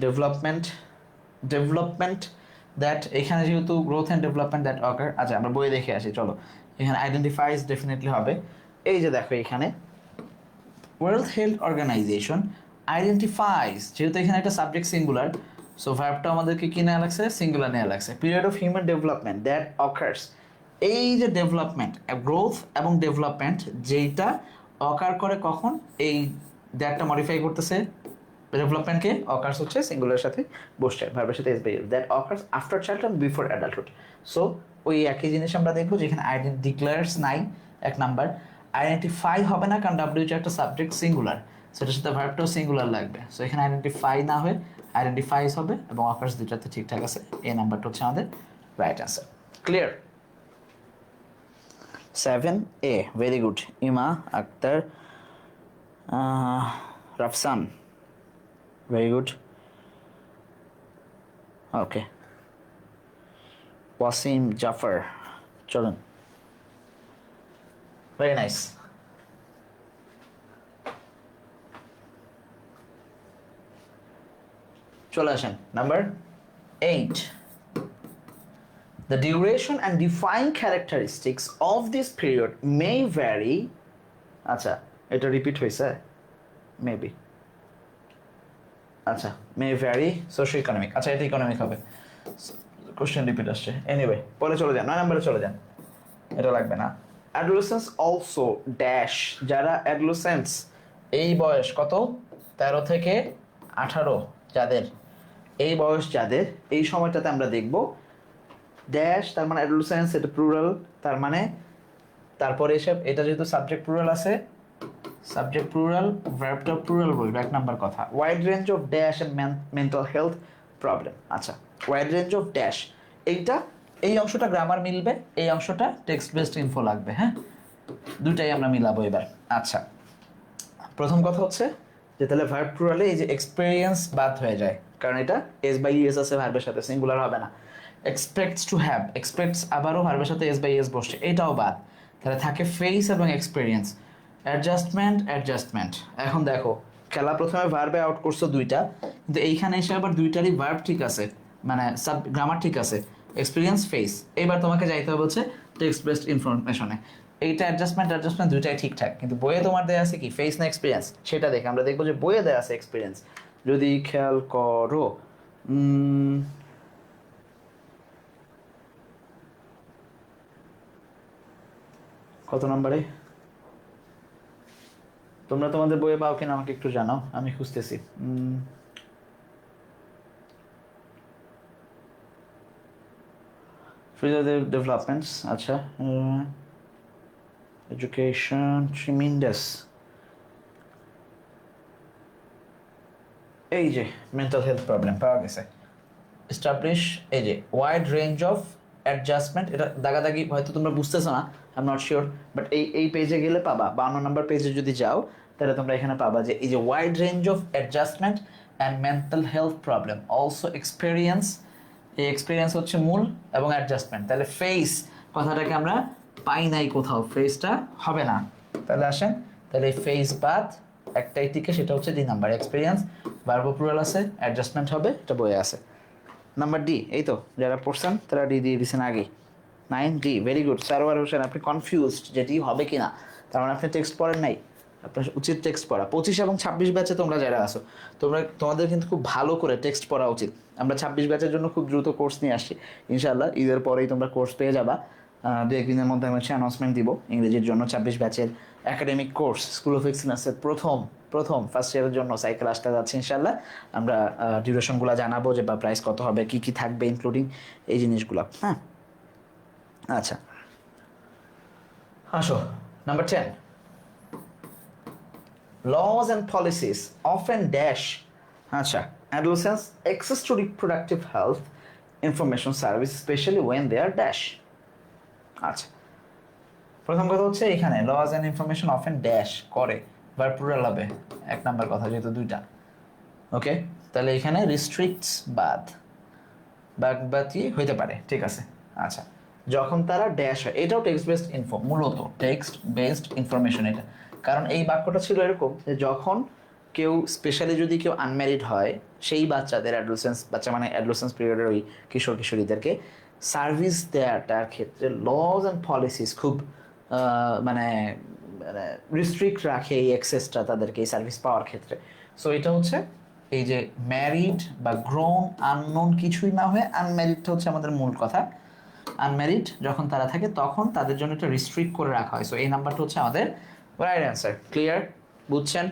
ডেভেলপমেন্ট ডেভেলপমেন্ট দ্যাট, এখানে যেহেতু গ্রোথ অ্যান্ড ডেভেলপমেন্ট দ্যাট অকার, আচ্ছা আমরা বইয়ে দেখে আসি চলো। এখানে আইডেন্টিফাইজ ডেফিনেটলি হবে। এই যে দেখো এখানে ওয়ার্ল্ড হেলথ অর্গানাইজেশন আইডেন্টিফাইজ, যেহেতু এখানে একটা সাবজেক্ট সিঙ্গুলার, সো ভার্বটা আমাদেরকে কি নেওয়া লাগছে? সিঙ্গুলার নেওয়া লাগছে। Period of human development that occurs, এই যে ডেভেলপমেন্ট, গ্রোথ এবং ডেভেলপমেন্ট যেইটা অকার করে কখন, এই দ্যাটটা মডিফাই করতেছে ডেভেলপমেন্টকে, অকার্স হচ্ছে সিঙ্গুলারের সাথে বসছে, ভার্বের সাথে S by S, that occurs after childhood before adulthood. So ওই একই জিনিস আমরা দেখবো, যেখানে ডিক্লেয়ার্স নাই এক নাম্বার, আইডেন্টিফাই হবে না কারণ WHO একটা সাবজেক্ট সিঙ্গুলার, সেটার সাথে ভার্বটাও সিঙ্গুলার লাগবে। সো এখানে আইডেন্টিফাই না হয়ে আইডেন্টিফাইজ হবে, এবং অকার্স দুইটাতে ঠিকঠাক আছে। এই নাম্বারটা হচ্ছে আমাদের right answer. Clear? 7A, very good. ইমা Akter, Rafsan, very good. Okay. Wasim Jafar, চলুন, very nice. চলে আসেন number 8, the duration and defined characteristics of this period may vary, আচ্ছা এটা রিপিট হয়েছে মেবি, আচ্ছা, মে ভ্যারি সোশিও ইকোনমিক, আচ্ছা এটা ইকোনমিক হবে, কোশ্চেন রিপিট আসছে। এনিওয়ে পরে চলে যান, 9 নম্বরে চলে যান, এটা লাগবে না। অ্যাডোলেসেন্স অলসো ড্যাশ, যারা অ্যাডোলেসেন্স, এই বয়স কত, 13 থেকে 18, যাদের এই বয়স, যাদের এই সময়টাতে আমরা দেখব ড্যাশ, তার মানে অ্যাডোলেসেন্স এটা প্লুরাল, তার মানে তারপরে এসে এটা যেহেতু সাবজেক্ট প্লুরাল আছে, সাবজেক্ট প্লুরাল, ভার্বটা প্লুরাল বলবো, এক নাম্বার কথা। Wide range of dash and mental health problem. আচ্ছা, ওয়াইড রেঞ্জ অফ ড্যাশ, এইটা, এই অংশটা গ্রামার মিলবে, এই অংশটা টেক্সট বেসড ইনফো লাগবে, হ্যাঁ, দুটাই আমরা মিলাবো এবার। আচ্ছা, প্রথম কথা হচ্ছে যে তাহলে ভার্ব প্লুরালে এই যে এক্সপেরিয়েন্স বাদ হয়ে যায়, কারণ এটা এস বাই এস আছে ভার্বের সাথে, সিঙ্গুলার হবে না। এক্সপেক্টস টু হ্যাভ, এক্সপেক্টস আবারও ভার্বের সাথে এস বাই এস বসছে, এটাও বাদ, তাহলে থাকে ফেস এবং এক্সপেরিয়েন্স। অ্যাডজাস্টমেন্ট, এখন দেখো খেলা প্রথমে ভার্বে আউট করছো দুইটা, কিন্তু এইখানে এসে আবার দুইটারই ভার্ব ঠিক আছে, মানে সাব গ্রামার ঠিক আছে, এক্সপিরিয়েন্স ফেস। এইবার তোমাকে যাইতে হবে হচ্ছে টেক্সট বেসড ইনফরমেশনে, এইটা অ্যাডজাস্টমেন্ট দুইটাই ঠিকঠাক, কিন্তু বইয়ে তোমার দেয়া আছে কি ফেস না এক্সপিরিয়েন্স, সেটা দেখে আমরা দেখবো যে বইয়ে দেয়া আছে এক্সপিরিয়েন্স। যদি খেয়াল করো কত নম্বরে তোমরা তোমাদের বইয়ে পাও কিনা আমাকে একটু জানাও, আমি খুঁজতেছি। ডেভেলপমেন্টস, আচ্ছা, এডুকেশন ট্রিমেন্ডাস, এই যে মেন্টাল হেলথ প্রবলেম পাওয়া গেছে। এস্টাবলিশ, এই যে ওয়াইড রেঞ্জ অফ অ্যাডজাস্টমেন্ট, এটা দাগাদাগি হয়তো তোমরা বুঝতেছো না, I am not sure, but এই পেজে গেলে পাবা, 52 নম্বর পেজে যদি যাও তাহলে তোমরা এখানে পাবা যে এই যে wide range of adjustment and mental health problem also experience, এই এক্সপিরিয়েন্স হচ্ছে মূল এবং অ্যাডজাস্টমেন্ট, তাহলে ফেস কথাটাকে আমরা পাই নাই কোথাও, ফেসটা হবে না, তাহলে আসেন, তাহলে এই ফেস বাদ, একটাই টিকে, সেটা হচ্ছে 2 নাম্বার, এক্সপিরিয়েন্স, ভার্ব প্লুরাল আছে, অ্যাডজাস্টমেন্ট হবে, এটা বইয়ে আছে। নাম্বার ডি, এই তো যারা পড়ছেন তারা ডি দিয়ে দিচ্ছেন আগেই, 9D, very good. Sarwar Hossain, আপনি কনফিউজড যেটি হবে কিনা, তার মানে আপনি টেক্সট পড়েন নাই, আপনার উচিত টেক্সট পড়া। 25 এবং 26 ব্যাচে তোমরা যারা আসো, তোমাদের কিন্তু খুব ভালো করে টেক্সট পড়া উচিত। আমরা 26 ব্যাচের জন্য খুব দ্রুত কোর্স নিয়ে আসছি, ইনশাআল্লাহ ঈদের পরেই তোমরা কোর্স পেয়ে যাবা, 2-1 দিনের মধ্যে আমি হচ্ছে অ্যানাউন্সমেন্ট দিব ইংরেজির জন্য 26 ব্যাচের একাডেমিক কোর্স, স্কুল অফ এক্সিলেন্সের প্রথম ফার্স্ট ইয়ারের জন্য সাইকেল আসতে যাচ্ছে ইনশাআল্লাহ। আমরা ডিউরেশনগুলো জানাবো, যে বা প্রাইস কত হবে, কি কি থাকবে ইনক্লুডিং এই জিনিসগুলো, হ্যাঁ। আচ্ছা, আসো number 10, laws and policies often dash আচ্ছা adolescents access to reproductive health information service especially when they are dash। আচ্ছা প্রথম কথা হচ্ছে এখানে laws and information often dash করে ভার্ব প্লুরাল হবে, এক নাম্বার কথা যেহেতু দুইটা। ওকে, তাহলে এখানে রিস্ট্রিক্টস বাদ হইতে পারে, ঠিক আছে। আচ্ছা যখন তারা ড্যাশ হয়, এটাও টেক্সট বেসড ইনফো, মূলত টেক্সট বেসড ইনফরমেশন এটা। কারণ এই বাক্যটা ছিল এরকম যে যখন কেউ স্পেশালি যদি কেউ আনম্যারিড হয়, সেই বাচ্চাদের বাচ্চা মানে অ্যাডোলেসেন্স পিরিয়ডের ওই কিশোর কিশোরীদেরকে সার্ভিস দেওয়াটার ক্ষেত্রে লজ অ্যান্ড পলিসিস খুব মানে রিস্ট্রিক্ট রাখে এই অ্যাক্সেসটা তাদেরকে এই সার্ভিস পাওয়ার ক্ষেত্রে। সো এটা হচ্ছে এই যে ম্যারিড বা গ্রোন আননোন কিছুই না হয়ে আনম্যারিডটা হচ্ছে আমাদের মূল কথা। আনম্যারিড যখন তারা থাকে তখন তাদের জন্য একটা রিস্ট্রিক্ট করে রাখা হয়। সো এই নাম্বারটা হচ্ছে আমাদের রাইট অ্যান্সার। ক্লিয়ার? বুঝছেন?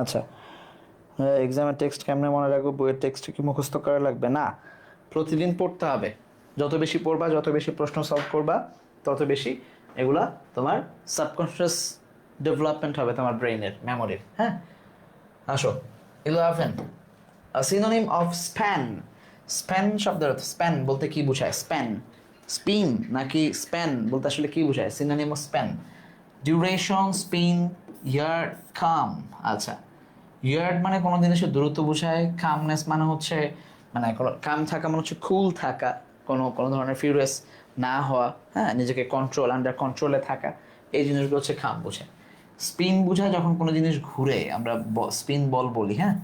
আচ্ছা এক্সামের টেক্সট কেমনে মনে রাখবো? বইয়ের টেক্সট কি মুখস্থ করা লাগবে? না, প্রতিদিন পড়তে হবে। যত বেশি পড়বা, যত বেশি প্রশ্ন সলভ করবা, তত বেশি এগুলা তোমার সাবকনশিয়াস ডেভেলপমেন্ট হবে তোমার ব্রেইনের, মেমোরির। হ্যাঁ আসো 11, সিনোনিম অফ স্প্যান। স্প্যান শব্দের অর্থ, স্প্যান বলতে কি বোঝায়? স্প্যান, স্পিন নাকি স্প্যান বলতে আসলে কি বোঝায়? Synonym of span, duration, spin, yard, come. আচ্ছা ইয়ার্ড মানে কোনো জিনিসের দূরত্ব বোঝায়, কামনেস মানে হচ্ছে মানে কাম থাকা মানে হচ্ছে কুল থাকা, কোনো ধরনের ফিউরিয়াস না হওয়া, হ্যাঁ নিজেকে আন্ডার কন্ট্রোলে থাকা, এই জিনিসগুলো হচ্ছে কাম বোঝায়। স্পিন বোঝায় যখন কোনো জিনিস ঘুরে, আমরা স্পিন বল বলি, হ্যাঁ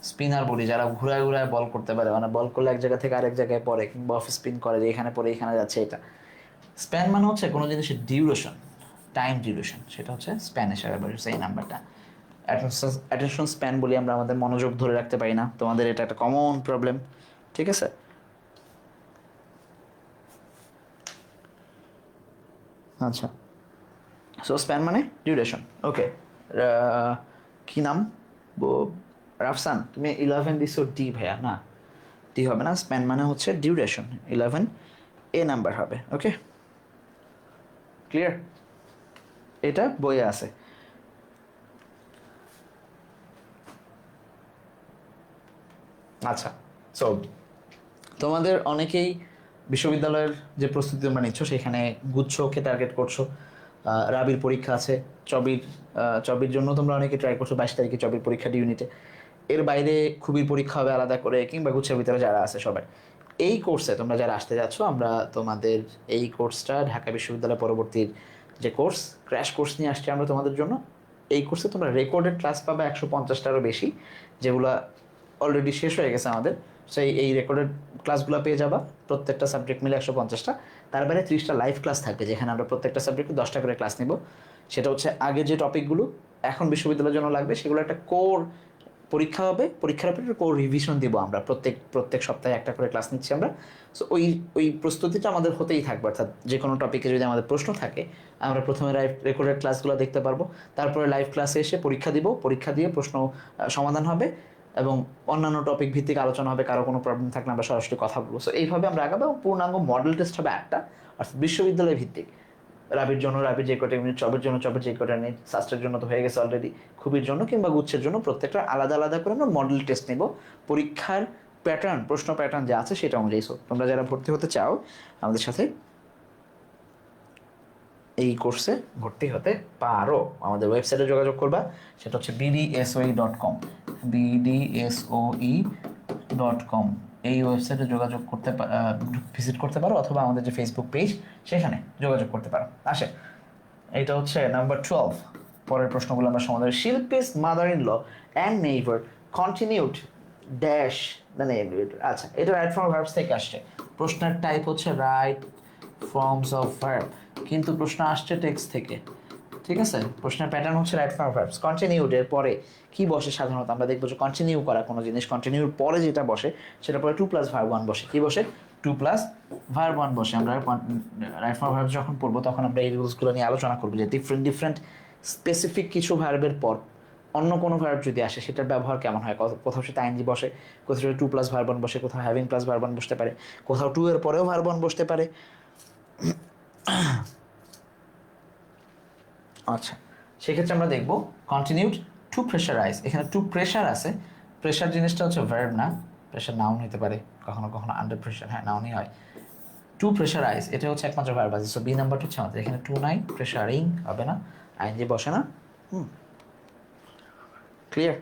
স্পিনার বলি, যারা ঘুরায় ঘুরায় বল করতে পারে, মানে বল করলে এক জায়গা থেকে আরেক জায়গায় পড়ে, কিংবা অফ স্পিন করে যে এখানে পড়ে এখানে যাচ্ছে, এটা। স্প্যান মানে হচ্ছে কোনো জিনিসের ডিউরেশন, টাইম ডিউরেশন, সেটা হচ্ছে স্প্যান হিসাবে বলছে এই নাম্বারটা। অ্যাটেনশন স্প্যান বলি আমরা, আমাদের মনোযোগ ধরে রাখতে পারি না, তোমাদের এটা একটা কমন প্রবলেম, ঠিক আছে। আচ্ছা সো স্প্যান মানে ডিউরেশন। ওকে কি নাম? রাফসান, তুমি 11 দিছো ডি ভাইয়া? না ডি হবে না, স্প্যান মানে হচ্ছে ডিউরেশন, 11 এ নাম্বার হবে। Okay clear? এটা বইয়ে আছে। আচ্ছা সো তোমাদের অনেকেই বিশ্ববিদ্যালয়ের যে প্রস্তুতি তোমরা নিচ্ছ সেখানে গুচ্ছকে টার্গেট করছো। রাবির পরীক্ষা আছে, চবির জন্য তোমরা অনেকে ট্রাই করছো, 22 তারিখে চবির পরীক্ষা ইউনিটে। এর বাইরে খুবই পরীক্ষা হবে আলাদা করে, কিংবা গুচ্ছের ভিতরে যারা আছে সবাই। এই কোর্সে তোমরা যারা আসতে যাচ্ছ, আমরা তোমাদের এই কোর্সটা ঢাকা বিশ্ববিদ্যালয় পরবর্তীর যে কোর্স, ক্র্যাশ কোর্স নিয়ে আসছি আমরা তোমাদের জন্য। এই কোর্সে তোমরা রেকর্ডেড ক্লাস পাবে 150টারও বেশি, যেগুলো অলরেডি শেষ হয়ে গেছে আমাদের। সেই এই রেকর্ডেড ক্লাসগুলো পেয়ে যাবা, প্রত্যেকটা সাবজেক্ট মিলে 150টা। তার বাইরে 30টা লাইভ ক্লাস থাকবে, যেখানে আমরা প্রত্যেকটা সাবজেক্টে 10টা করে ক্লাস নেব। সেটা হচ্ছে আগে যে টপিকগুলো এখন বিশ্ববিদ্যালয়ের জন্য লাগবে, সেগুলো একটা কোর পরীক্ষা হবে, পরীক্ষার পরে কোর রিভিশন দিব আমরা, প্রত্যেক সপ্তাহে একটা করে ক্লাস নিচ্ছি আমরা। সো ওই প্রস্তুতিটা আমাদের হতেই থাকবে, অর্থাৎ যে কোনো টপিকে যদি আমাদের প্রশ্ন থাকে, আমরা প্রথমে রেকর্ডেড ক্লাসগুলো দেখতে পারবো, তারপরে লাইভ ক্লাসে এসে পরীক্ষা দিব, পরীক্ষা দিয়ে প্রশ্ন সমাধান হবে, এবং অন্যান্য টপিক ভিত্তিক আলোচনা হবে। কারো কোনো প্রবলেম থাকলে আমরা সরাসরি কথা বলবো। সো এইভাবে আমরা আগাবো, এবং পূর্ণাঙ্গ মডেল টেস্ট হবে একটা, অর্থাৎ বিশ্ববিদ্যালয় ভিত্তিক। রাবির জন্য রাবির যে কটা ইউনিট, চবের জন্য চবের যে কটা ইউনিট, শাস্ত্রের জন্য তো হয়ে গেছে অলরেডি, খুবির জন্য কিংবা গুচ্ছের জন্য প্রত্যেকটা আলাদা আলাদা করে আমরা মডেল টেস্ট নেব। পরীক্ষার প্যাটার্ন, প্রশ্ন প্যাটার্ন যা আছে সেটা অনুযায়ী। সো তোমরা যারা ভর্তি হতে চাও আমাদের সাথে এই কোর্সে ভর্তি হতে পারো, আমাদের ওয়েবসাইটে যোগাযোগ করবা, সেটা হচ্ছে bdsoe.com, bdsoe.com। এই ওয়েবসাইটে যোগাযোগ করতে ভিজিট করতে পারো, অথবা আমাদের যে ফেসবুক পেজ সেখানে যোগাযোগ করতে পারো। আসে এইটা হচ্ছে নাম্বার 12। পরের প্রশ্নগুলো আমরা সমাধান। Shilpi's mother in law and neighbour continued dash the name. আচ্ছা এটা রাইট ফ্রম ভার্বস থেকে আসছে, প্রশ্নের টাইপ হচ্ছে রাইট ফর্মস অফ ভার্ব, কিন্তু প্রশ্ন আসছে টেক্সট থেকে। ঠিক আছে, প্রশ্নের প্যাটার্ন হচ্ছে রাইট ফর্ম ভার্বস। কন্টিনিউড এর পরে কি বসে সাধারণত? আমরা দেখবো যে কন্টিনিউ করা কোনো জিনিস, কন্টিনিউর পরে যেটা বসে সেটা পরে টু প্লাস ভার্ব ওয়ান বসে। কি বসে? টু প্লাস ভার্ব ওয়ান বসে। আমরা রাইট ফর্ম ভার্ব যখন পড়বো তখন আমরা এই রুলসগুলো নিয়ে আলোচনা করবো যে ডিফারেন্ট ডিফারেন্ট স্পেসিফিক কিছু ভার্বের পর অন্য কোনো ভার্ব যদি আসে সেটার ব্যবহার কেমন হয়। কোথাও সেটা আইনজি বসে, কোথাও সেটা টু প্লাস ভার্ব ওয়ান বসে, কোথাও হ্যাভিং প্লাস ভার্ব ওয়ান বসতে পারে, কোথাও টু এর পরেও ভার্ব ওয়ান বসতে পারে। আচ্ছা, সেক্ষেত্রে আমরা দেখব কন্টিনিউড টু প্রেশারাইজ। এখানে টু প্রেশার আছে, প্রেশার জিনিসটা হচ্ছে ভার্ব না, প্রেশার নাউন হতে পারে, কখনো কখনো আন্ডার প্রেশার, হ্যাঁ নাউনই হয়। টু প্রেশারাইজ এটা হচ্ছে একমাত্র ভার্ব আছে। সো বি নাম্বারটা হচ্ছে আমাদের এখানে টু নাই, প্রেশারিং হবে না, আইনজি বসে না। ক্লিয়ার?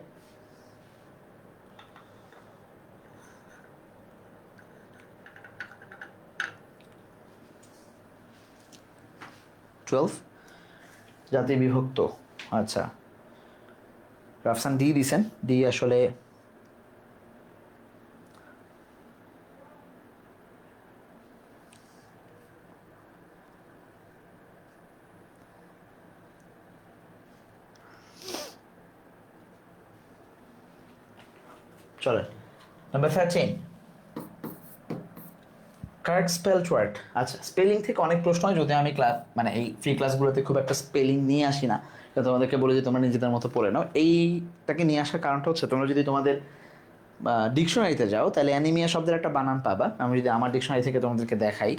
টুয়েলভ জাতি বিভক্ত। আচ্ছা, রাফসান ডি দিছেন। ডি আসলে চলে নাম্বার 13 কারেক্ট স্পেলড ওয়ার্ড। আচ্ছা, স্পেলিং থেকে অনেক প্রশ্ন হয়, যদি আমি ক্লাস মানে এই ফ্রি ক্লাসগুলোতে খুব একটা স্পেলিং নিয়ে আসি না, তোমাদেরকে বলে যে তোমরা নিজেদের মতো পড়ে নাও। এইটাকে নিয়ে আসার কারণটা হচ্ছে তোমরা যদি তোমাদের ডিকশনারিতে যাও তাহলে অ্যানিমিয়া শব্দের একটা বানান পাবা। আমি যদি আমার ডিকশনারি থেকে তোমাদেরকে দেখাই,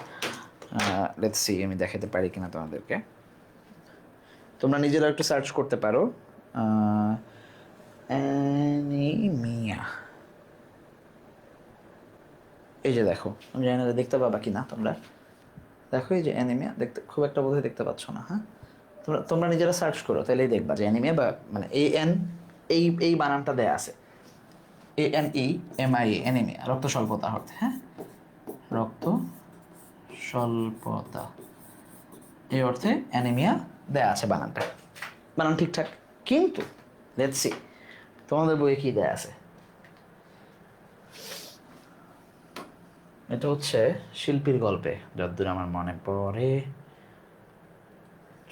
লেটস সি আমি দেখাতে পারি কিনা তোমাদেরকে। তোমরা নিজেরা একটু সার্চ করতে পারো অ্যানিমিয়া। এই যে দেখো, আমি জানি না দেখতে পাবা কিনা তোমরা, দেখো এই যে অ্যানিমিয়া, দেখতে খুব একটা বোধহয় দেখতে পাচ্ছ না। হ্যাঁ, তোমরা নিজেরা সার্চ করো তাহলেই দেখবা যে অ্যানিমিয়া বা মানে এএন এই বানানটা দেয়া আছে, ANEMIA, অ্যানিমিয়া, রক্ত স্বল্পতা অর্থে। হ্যাঁ, রক্ত স্বল্পতা এই অর্থে অ্যানিমিয়া দেয়া আছে বানানটা, বানান ঠিকঠাক। কিন্তু লেটস সি তোমাদের বইয়ে কি দেয়া আছে। এটা হচ্ছে শিল্পীর গল্পে, যতদূর আমার মনে পড়ে।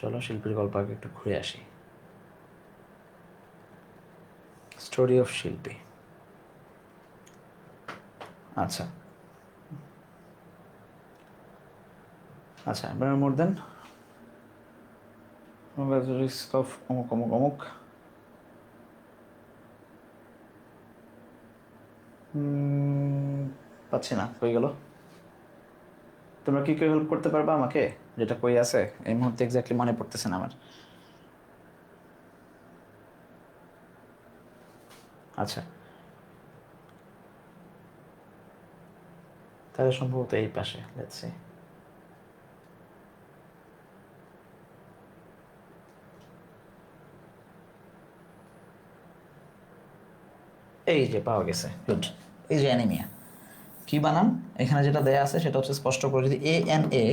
চলো শিল্পীর গল্প আগে একটু ঘুরে আসি। স্টোরি অফ শিল্পী। আচ্ছা আচ্ছা, মোর দেন রিস্ক অফ অমুক অমুক অমুক। পাচ্ছি না, কই গেল? তোমরা কি কেউ হেল্প করতে পারবা আমাকে, যেটা কই আছে এই মুহূর্তে এক্স্যাক্টলি মনে পড়তেছে না আমার। আচ্ছা, তাহলে সম্ভবত এই পাশে, লেটস সি। এই যে পাওয়া গেছে, গুড। এই যে অ্যানিমিয়া কি বানান এখানে যেটা দেয়া আছে সেটা হচ্ছে স্পষ্ট করে যদি ANA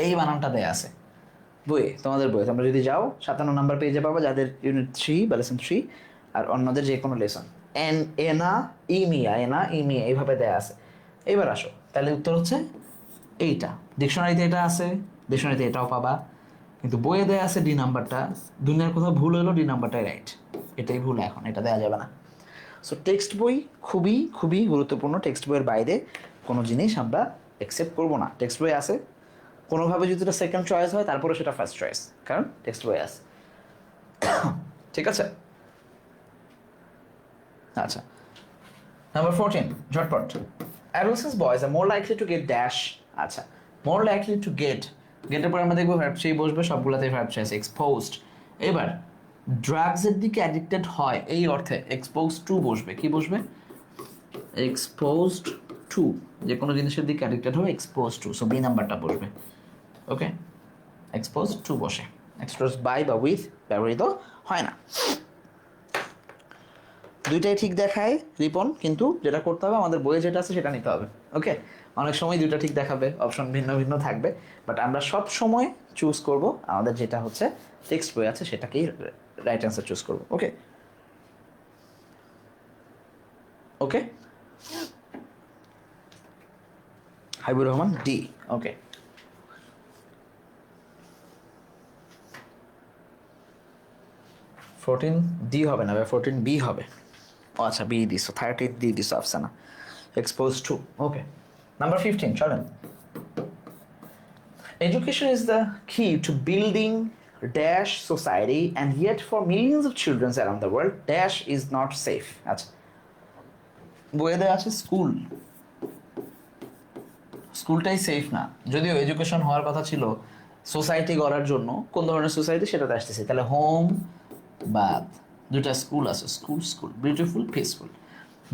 এই বানানটা দেয়া আছে বইয়ে, তোমাদের বইয়ে। তোমরা যদি যাও 57 নাম্বার পেজে পাবো, যাদের ইউনিট 3 বা লেসন 3, আর অন্যদের যে কোনো লেসন। এনা ইমিয়া এইভাবে দেয়া আছে। এবার আসো, তাহলে উত্তর হচ্ছে এইটা। ডিকশনারিতে এটা আছে, ডিকশনারিতে এটাও পাবা, কিন্তু বইয়ে দেয়া আছে ডি নাম্বারটা। দুনিয়ার কোথাও ভুল হলো, ডি নাম্বারটাই রাইট, এটাই ভুল, এখন এটা দেওয়া যাবে না। সো টেক্সট বই খুবই খুবই গুরুত্বপূর্ণ। টেক্সট বইয়ের বাইরে কোনো জিনিস আমরা অ্যাকসেপ্ট করবো না। টেক্সট বই আছে, কোনোভাবে যদি এটা সেকেন্ড চয়েস হয় তারপরে সেটা ফার্স্ট চয়েস, কারণ টেক্সট বই আছে। ঠিক আছে? আচ্ছা, নাম্বার 14 ঝটপট। Adolescence boys are more likely to get dash. আচ্ছা, মোর লাইকলি টু গেটের পরে আমরা দেখবো ভার্ব থ্রি বসবে, সবগুলোতেই ভার্ব থ্রি আছে। এক্সপোজড, এবার ড্রাগসের দিকে অ্যাডিক্টেড হয় এই অর্থে এক্সপোজ টু বসবে। কি বসবে? এক্সপোজড টু, যে কোনো জিনিসের দিকে অ্যাডিক্টেড হবে এক্সপোজ টু, সো বি নাম্বারটা বসবে। ওকে, এক্সপোজ টু বসে, এক্সপোজ বাই বা উইথ ব্যবহৃত হয় না। দুইটাই ঠিক দেখায় রিপন, কিন্তু যেটা করতে হবে আমাদের বইয়ে যেটা আছে সেটা নিতে হবে। ওকে, অনেক সময় দুইটা ঠিক দেখাবে, অপশন ভিন্ন ভিন্ন থাকবে, বাট আমরা সব সময় চুজ করব আমাদের যেটা হচ্ছে টেক্সট বই আছে সেটাকেই রাইট অ্যান্সার চুজ করব। ওকে ওকে, হাবিবুর রহমান ডি। ওকে, 14D হবে না, 14B হবে। ও আচ্ছা, বি দিছো, 13D দিছো Afsana. Expose to, okay. Number 15 চলেন। Education is the key to building dash society, and yet for millions of children around the world dash is not safe. আচ্ছা, বইয়ে আছে স্কুল, স্কুলটাই সেফ না। যদিও এডুকেশন হওয়ার কথা ছিল সোসাইটি গড়ার জন্য, কোন ধরনের সোসাইটি সেটাতে আসতেছে। তাহলে হোম বাদ, দুটা স্কুল আছে, স্কুল স্কুল বিউটিফুল পিসফুল।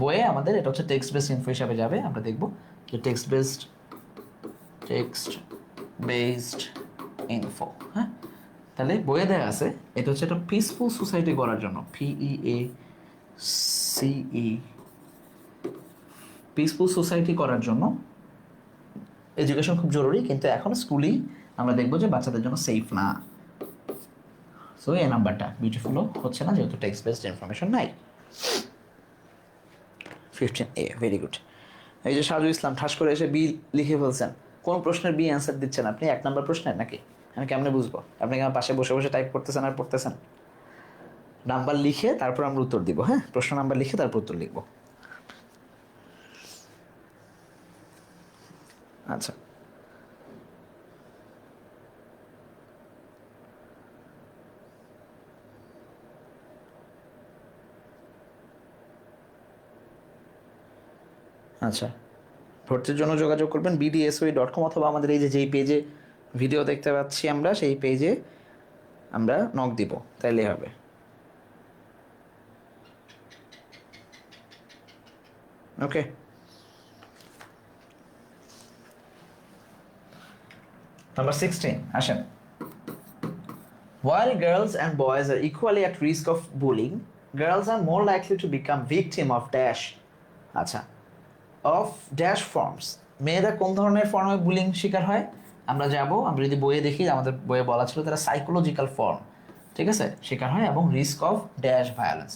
বইয়ে আমাদের এটা হচ্ছে টেক্সট বেসড ইনফো হিসাবে যাবে। আমরা দেখব যে টেক্সট বেসড ইনফো। হ্যাঁ, তাহলে বইয়ে দেওয়া আছে এটা হচ্ছে একটা পিসফুল সোসাইটি গড়ার জন্য, PEACE, পিসফুল সোসাইটি করার জন্য এডুকেশন খুব জরুরি। কিন্তু এখন স্কুলই আমরা দেখবো যে বাচ্চাদের জন্য সেফ না। সো এই নাম্বারটা বিউটিফুলও হচ্ছে না, যেহেতু টেক্সট বেসড ইনফরমেশন নাই। 15A, very good. এই যে সাজু ইসলাম ঠাস করে এসে বি লিখে ফেলছেন। কোন প্রশ্নের বি অ্যান্সার দিচ্ছেন আপনি? 1 নম্বর প্রশ্নের নাকি? আমি কেমনে বুঝবো? আপনি কি আমার পাশে বসে বসে টাইপ করতেছেন আর পড়তেছেন? নাম্বার লিখে তারপর আমরা উত্তর দিব। হ্যাঁ, প্রশ্ন নাম্বার লিখে তারপর উত্তর লিখবো। আচ্ছা, আচ্ছা, ভর্তির জন্য যোগাযোগ করবেন bdsoi.com, অথবা আমাদের এই যে যেই পেজে ভিডিও দেখতে পাচ্ছি আমরা, সেই পেজে আমরা নক দিব, তাইলেই হবে। ওকে, নাম্বার 16 আসেন। While girls and boys are equally at risk of bullying, girls are more likely to become victim of dash, আচ্ছা, অফ ড্যাশ ফর্মস। মেয়েরা কোন ধরনের ফর্মে বুলিং শিকার হয়? আমরা আমরা যদি বইয়ে দেখি, আমাদের বইয়ে বলা ছিল তারা সাইকোলজিক্যাল ফর্ম, ঠিক আছে, শিকার হয়, এবং রিস্ক অফ ড্যাশ ভায়োলেন্স।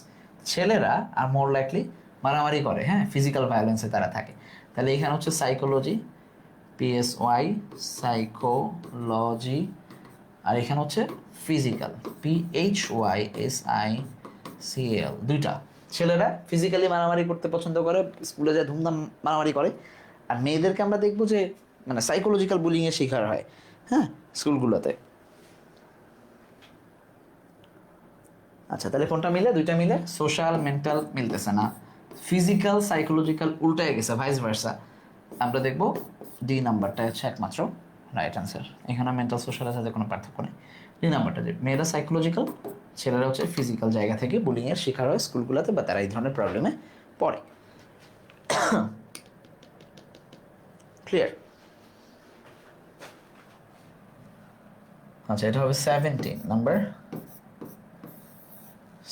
ছেলেরা আর মোর লাইকলি মারামারি করে, হ্যাঁ, ফিজিক্যাল ভায়োলেন্সে তারা থাকে। তাহলে এখানে হচ্ছে সাইকোলজি, PSY, সাইকোলজি, আর এখানে হচ্ছে ফিজিক্যাল, PHYSICAL। দুইটা। ছেলেরা ফিজিক্যালি মারামারি করতে পছন্দ করে, স্কুলে যায় ধুমধাম মারামারি করে। আর মেয়েদেরকে আমরা দেখবো যে মানে সাইকোলজিক্যাল বুলিংয়ের শিকার হয়, হ্যাঁ, স্কুলগুলোতে। আচ্ছা, তাহলে কোনটা মিলে? দুইটা মিলে। সোশ্যাল মেন্টাল মিলতেছে না, ফিজিক্যাল সাইকোলজিক্যাল উল্টায় গেছে, ভাইস ভার্সা। আমরা দেখবো ডি নাম্বারটা হচ্ছে একমাত্র রাইট অ্যান্সার। এখানে মেন্টাল সোশ্যালের সাথে কোনো পার্থক্য নেই। ডি নাম্বারটা, যে মেয়েরা সাইকোলজিক্যাল, ছেলেরা হচ্ছে ফিজিক্যাল জায়গা থেকে বুলিংয়ের শিকার হয় স্কুলগুলোতে, বা তারা এই ধরনের প্রবলেমে পড়ে। ক্লিয়ার? আচ্ছা, এটা হবে 17 নাম্বার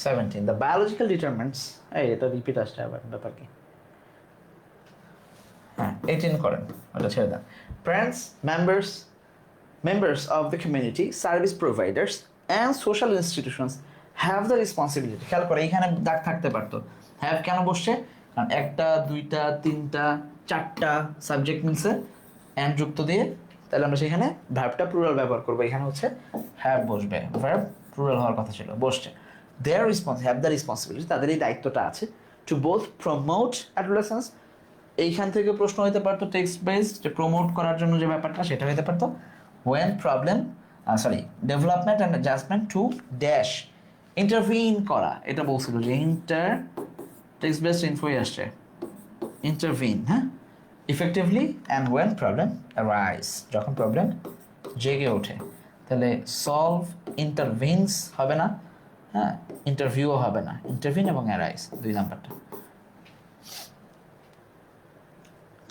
17। দ্য বায়োলজিক্যাল ডিটারমেন্টস, এই এটা রিপিট আসছে আবার, ব্যাপার কি? হ্যাঁ, 18 করেন, ওটা ছেড়ে দেন। Parents, members of the community, service providers and social institutions have the responsibility. খেয়াল করে এখানে দাগ থাকতে পারতো, হ্যাভ কেন বসছে? কারণ একটা, দুইটা, তিনটা, চারটা সাবজেক্ট মিলছে অ্যান্ড যুক্ত দিয়ে, তাহলে আমরা সেখানে ভার্বটা প্লুরাল ব্যবহার করবো। এখানে হচ্ছে হ্যাভ বসবে, ভার্ব প্লুরাল হওয়ার কথা ছিল, বসছে। হ্যাভ দ্য রেসপন্সিবিলিটি, তাদের এই দায়িত্বটা আছে, টু বোথ প্রমোট অ্যাডোলেসেন্স। এইখান থেকে প্রশ্ন হতে পারতো টেক্সট বেসড, যে প্রমোট করার জন্য যে ব্যাপারটা, সেটা হতে পারতো when problem development and adjustment to dash, intervene করা। এটা বলছিল যে টেক্সট বেসড ইনফোই আসছে, intervene, হ্যাঁ, effectively and when problem arise, যখন প্রবলেম জেগে ওঠে। তাহলে সলভ ইন্টারভিনস হবে না, হ্যাঁ, ইন্টারভিউও হবে না, ইন্টারভিন এবং অ্যারাইজ, দুই নাম্বারটা।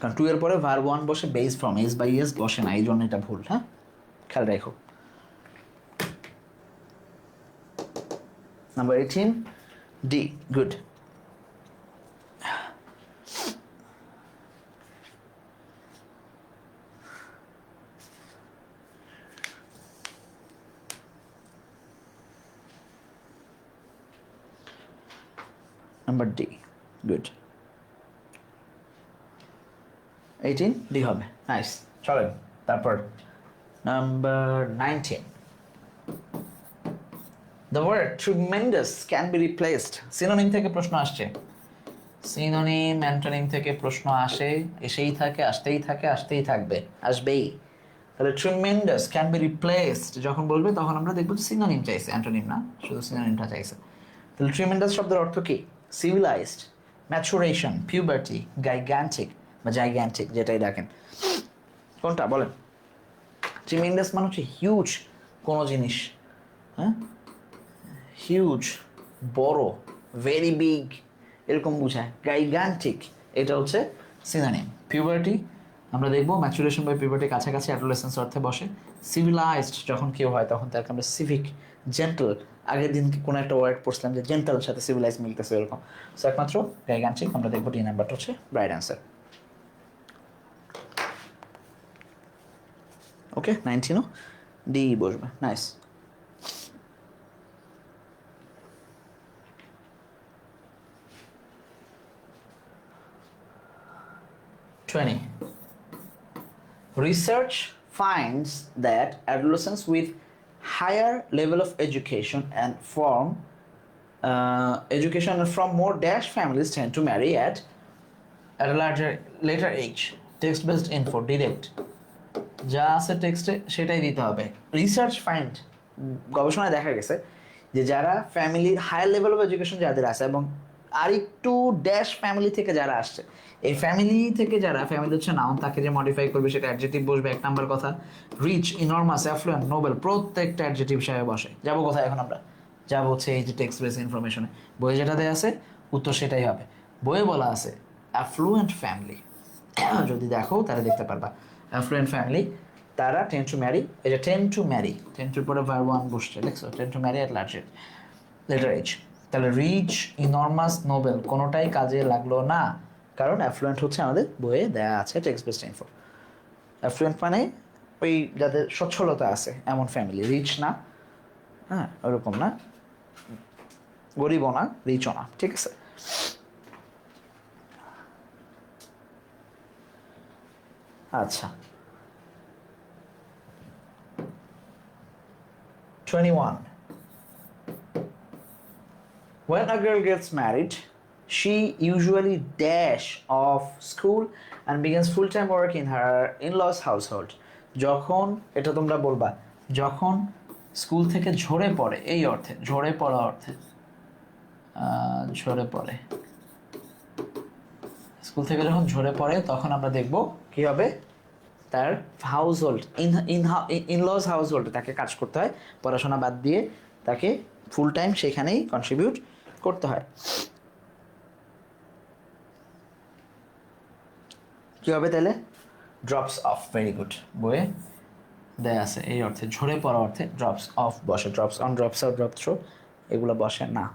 কারণ 2 এর পরে ভার্ব 1 বসে, base form, S by S বসে না, এই জন্য এটা ভুল। হ্যাঁ, খেয়াল রাখো। Number 18 D, good. Number D, good. 18 D হবে, নাইস। চলেন তারপর number 19, the word tremendous can be replaced. Synonym থেকে প্রশ্ন আসছে, সিনোনিম অ্যান্টোনিম থেকে প্রশ্ন আসে, এসেই থাকে, আসতেই থাকে, আসতেই থাকবে, আসবেই। তাহলে ট্রিমেন্ডাস ক্যান বি রিপ্লেসড যখন বলবে তখন আমরা দেখবো সিনোনিম চাইছে, অ্যান্টোনিম না, শুধু সিনোনিমটা চাইছে। তাহলে ট্রিমেন্ডাস শব্দের অর্থ কি? সিভিলাইজড, ম্যাচুরেশন, পিউবার্টি, গাইগ্যান্টিক বা জাইগ্যান্টিক, যেটাই ডাকেন। কোনটা বলেন? ট্রিমেন্ডাস মানে হচ্ছে হিউজ কোনো জিনিস, হ্যাঁ, হিউজ, বড়, ভেরি বিগ, এরকম বোঝায়। গাইগ্যান্টিক এটা হচ্ছে সিনোনিম। পিউবার্টি আমরা দেখবো, ম্যাচুরেশন বা পিউবার্টি কাছাকাছি, অ্যাডোলেসেন্স অর্থে বসে। সিভিলাইজড যখন কেউ হয় তখন তাকে আমরা সিভিক, জেন্টল, আগের দিন কোনো একটা ওয়ার্ড পড়ছিলাম যে জেন্টাল সাথে সিভিলাইজ মিলতেছে এরকম। সো একমাত্র গাইগ্যান্টিক আমরা দেখবো, ডি নাম্বারটা হচ্ছে রাইট অ্যান্সার। ওকে, 19ও ডি বসবে, nice. Research finds that adolescents with higher level of education and from more dash families tend to marry at a later age. Text-based info, direct. যা আছে টেক্সটে সেটাই দিতে হবে। রিসার্চ ফাইন্ড, গবেষণায় দেখা গেছে যে যারা ফ্যামিলির হায়ার লেভেল অফ এডুকেশন যাদের আছে এবং আরেকটু ড্যাশ ফ্যামিলি থেকে যারা আসছে, এই ফ্যামিলি থেকে যারা, ফ্যামিলি হচ্ছে নাউন, তাকে যে মডিফাই করবে সেটা অ্যাডজেক্টিভ বসবে, এক নাম্বার কথা। রিচ, ইনরমাস, অ্যাফ্লুয়েন্ট, নোবেল, প্রত্যেকটা অ্যাডজেক্টিভ হিসাবে বসে। যাবো কোথায় এখন আমরা? যাবো হচ্ছে এই যে টেক্সট বেস ইনফরমেশনে, বইয়ে যেটা দেওয়া আছে উত্তর সেটাই হবে। বইয়ে বলা আছে অ্যাফ্লুয়েন্ট ফ্যামিলি, যদি দেখো তাহলে দেখতে পারবা অ্যাফ্লুয়েন্ট ফ্যামিলি তারা টেন টু ম্যারি, এই যে টেন টু ম্যারি, টেন টুর পরে ভার্ব ওয়ান বসছে, দেখছো, tend to marry at later age. তাহলে রিচ, ইনরমাস, নোবেল কোনোটাই কাজে লাগলো না, কারণ অ্যাফ্লুয়েন্ট হচ্ছে আমাদের বইয়ে দেয়া আছে টেক্সট বেসড ইনফো। অ্যাফ্লুয়েন্ট মানে ওই যাদের সচ্ছলতা আছে এমন ফ্যামিলি, রিচ না, হ্যাঁ ওরকম না, গরিবও না, রিচও না, ঠিক আছে। আচ্ছা, 21. When a girl gets married, she usually dash off school and begins full-time work in her in-laws household. যখন, এটা তোমরা বলবা, যখন স্কুল থেকে ঝরে পড়ে, এই অর্থে, ঝরে পড়া অর্থে, ঝরে পড়ে, স্কুল থেকে যখন ঝরে পড়ে তখন আমরা দেখব কি হবে, তার হাউস হোল্ড, ইনলজ হাউস হোল্ডে তাকে কাজ করতে হয়, পড়াশোনা বাদ দিয়ে তাকে ফুল টাইম সেখানেই কন্ট্রিবিউট করতে হয়। কি হবে তাহলে? ড্রপস অফ, ভেরি গুড, বইয়ে দেয়া আছে এই অর্থে, ঝরে পড়া অর্থে ড্রপস অফ বসে, drops on, drops out, drop through এগুলো বসে না।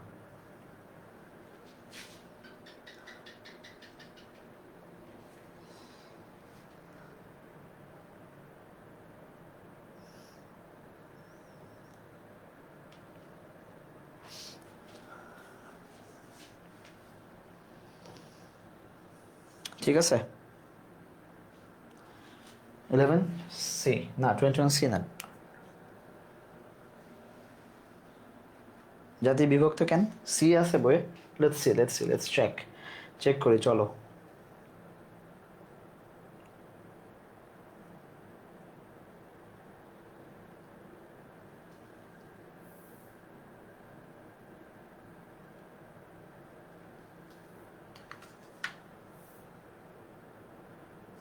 ঠিক আছে, 11 সি না, 21 সি না, জাতি বিভক্ত কেন? সি আছে বইয়ে, লেটস চেক করি, চলো।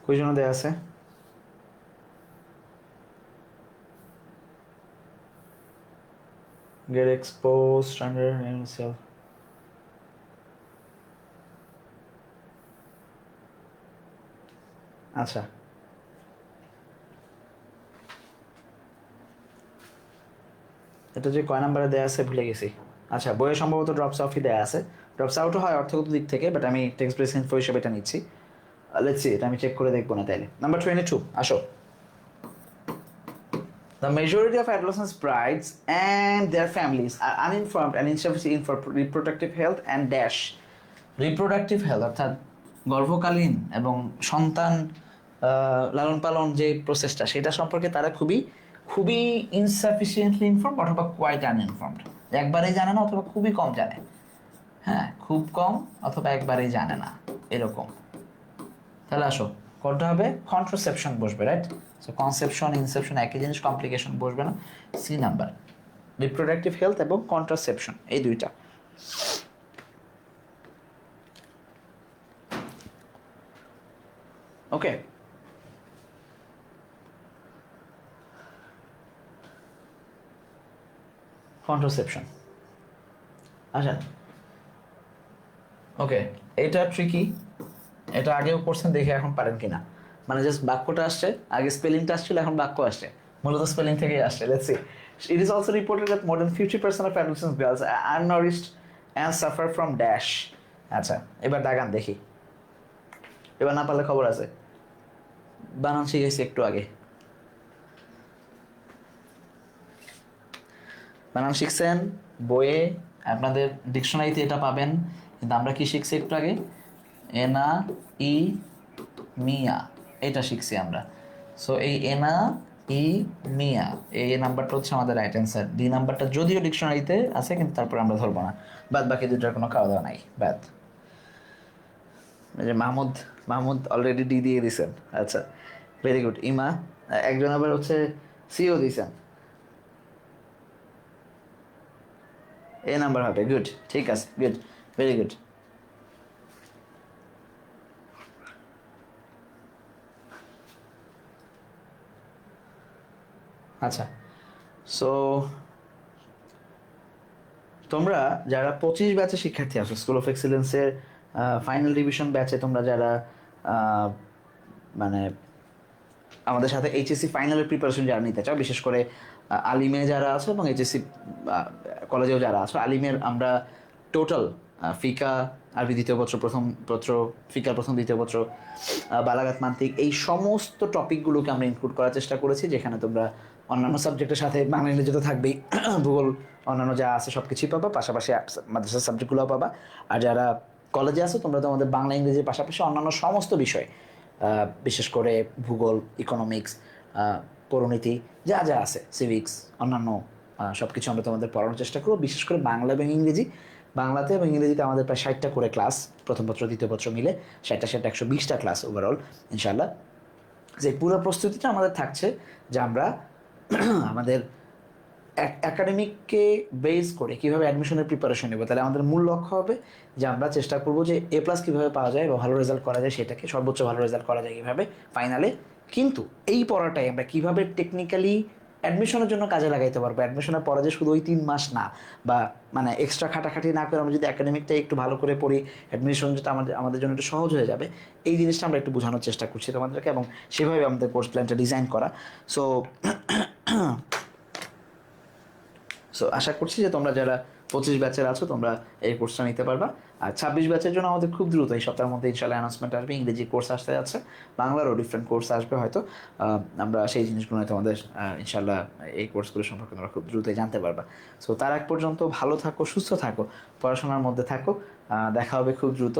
কই জন্য দেয়া আছে? get exposed under himself. আচ্ছা, এটা যে কয় নাম্বারে দেয়া আছে ভুলে গেছি। আচ্ছা, বইয়ে সম্ভবত ড্রপস অফই দেয়া আছে, ড্রপস আউটও হয় অর্থগত দিক থেকে, বাট আমি টেক্সট বেস ইনফো হিসেবে এটা নিচ্ছি। লেটস সি, এটা আমি চেক করে দেখবো না তাইলে। নাম্বার 22, আসো। The majority of adolescent brides and their families are uninformed and insufficient for reproductive health and dash. Reproductive health অর্থাৎ গর্ভকালীন এবং সন্তান লালন পালন যে প্রসেসটা সেটা সম্পর্কে তারা খুবই খুবই ইনসাফিসিয়েন্টলি ইনফর্ম অথবা কোয়াইট আনইনফর্মড, একবারেই জানে না অথবা খুবই কম জানে, হ্যাঁ খুব কম অথবা একবারেই জানে না এরকম। তাহলে আসো কোনটা হবে, কন্ট্রাসেপশন বসবে, রাইট? সো কনসেপশন ইনসেপশন একই জিনিস, কমপ্লিকেশন বসবে না। সি নাম্বার, রিপ্রোডাক্টিভ হেলথ এবং কন্ট্রাসেপশন, এই দুইটা। ওকে, কন্ট্রাসেপশন আচ্ছা ওকে, এটা ট্রিকি, এটা আগেও করছেন দেখে এখন পারেন কিনা, মানে জাস্ট বাক্যটা আসছে, আগে স্পেলিংটা আসছিল এখন বাক্য আসছে, মূলত স্পেলিং থেকেই আসছে। Let's see, it is also reported that more than 50% of adolescent girls are nourished and suffer from dash. আচ্ছা এবার দাগান দেখি, এবার না পারলে খবর আছে, বানান শিখেছি একটু আগে, বানান শিখছেন বইয়ে, আপনাদের ডিকশনারিতে এটা পাবেন, কিন্তু আমরা কি শিখছি একটু আগে, এনা ই মিয়া, এটা শিখছি আমরা। সো এই এনা ই মিয়া, এই নাম্বারটা হচ্ছে আমাদের রাইট অ্যান্সার। ডি নাম্বারটা যদিও ডিকশনারিতে আছে কিন্তু তারপর আমরা ধরবো না, বাদ বাকি দুটার কোনো খাওয়া দাওয়া নাই, বাদ। এই যে মাহমুদ, মাহমুদ অলরেডি ডি দিয়ে দিছেন, আচ্ছা ভেরি গুড। ইমা, একজন আবার হচ্ছে সিও দিছেন, এ নাম্বার হবে, গুড, ঠিক আছে, গুড, ভেরি গুড। আচ্ছা সো তোমরা যারা 25 ব্যাচের শিক্ষার্থী আছো, স্কুল অফ এক্সিলেন্সের ফাইনাল রিভিশন ব্যাচে, তোমরা যারা মানে আমাদের সাথে এইচএসসি ফাইনালের প্রিপারেশন যারা নিতে চাও, বিশেষ করে আলিমে যারা আছো এবং এইচএসসি কলেজেও যারা আছো, আলিমের আমরা টোটাল ফিকা, আরবি দ্বিতীয় পত্র, প্রথম পত্র, ফিকার প্রথম দ্বিতীয় পত্র, বালাগাত মান্তিক, এই সমস্ত টপিকগুলোকে আমরা ইনক্লুড করার চেষ্টা করেছি, যেখানে তোমরা অন্যান্য সাবজেক্টের সাথে বাংলা ইংরেজি তো থাকবেই, ভূগোল অন্যান্য যা আছে সব কিছুই পাবা, পাশাপাশি মাদ্রাসার সাবজেক্টগুলোও পাবা। আর যারা কলেজে আছো তোমরা তোমাদের বাংলা ইংরেজির পাশাপাশি অন্যান্য সমস্ত বিষয়, বিশেষ করে ভূগোল, ইকোনমিক্স, পরিণীতি, যা যা আছে, সিভিক্স, অন্যান্য সব কিছু আমরা তোমাদের পড়ানোর চেষ্টা করবো, বিশেষ করে বাংলা এবং ইংরেজি। বাংলাতে এবং ইংরেজিতে আমাদের প্রায় 60টা করে ক্লাস, প্রথম পত্র দ্বিতীয় পত্র মিলে 60টা 120টা ক্লাস ওভারঅল ইনশাল্লাহ। যে পুরো প্রস্তুতিটা আমাদের থাকছে যে আমরা আমাদের একাডেমিককে বেস করে কীভাবে অ্যাডমিশনের প্রিপারেশন নেবো, তাহলে আমাদের মূল লক্ষ্য হবে যে আমরা চেষ্টা করবো যে এ প্লাস কীভাবে পাওয়া যায় বা ভালো রেজাল্ট করা যায়, সেটাকে সর্বোচ্চ ভালো রেজাল্ট করা যায় কীভাবে ফাইনালে। কিন্তু এই পড়াটাই আমরা কীভাবে টেকনিক্যালি অ্যাডমিশনের জন্য কাজে লাগাইতে পারবো, অ্যাডমিশনের পরে যে শুধু ওই 3 মাস না, বা মানে এক্সট্রা খাটাখাটি না করে আমরা যদি একাডেমিকটাই একটু ভালো করে পড়ি, অ্যাডমিশন যেটা আমাদের জন্য একটু সহজ হয়ে যাবে, এই জিনিসটা আমরা একটু বোঝানোর চেষ্টা করছি তোমাদেরকে, এবং সেভাবে আমাদের কোর্স প্ল্যানটা ডিজাইন করা। সো সো আশা করছি যে তোমরা যারা 25 ব্যাচের আছো তোমরা এই কোর্সটা নিতে পারবা। আর 26 ব্যাচের জন্য আমাদের খুব দ্রুত এই সপ্তাহের মধ্যে ইনশাল্লাহ অ্যানাউন্সমেন্ট আসবে, ইংরেজি কোর্স আসতে যাচ্ছে, বাংলারও ডিফারেন্ট কোর্স আসবে হয়তো, আমরা সেই জিনিসগুলো তোমাদের ইনশাল্লাহ এই কোর্সগুলো সম্পর্কে তোমরা খুব দ্রুতই জানতে পারবা। সো তার এক পর্যন্ত ভালো থাকো, সুস্থ থাকো, পড়াশোনার মধ্যে থাকো, দেখা হবে খুব দ্রুত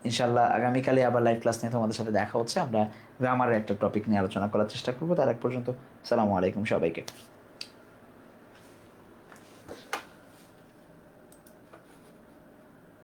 ইনশাল্লাহ। আগামীকালে আবার লাইভ ক্লাস নিয়ে তোমাদের সাথে দেখা হচ্ছে, আমরা গ্রামারের একটা টপিক নিয়ে আলোচনা করার চেষ্টা করবো। তার এক পর্যন্ত আসসালামু আলাইকুম সবাইকে।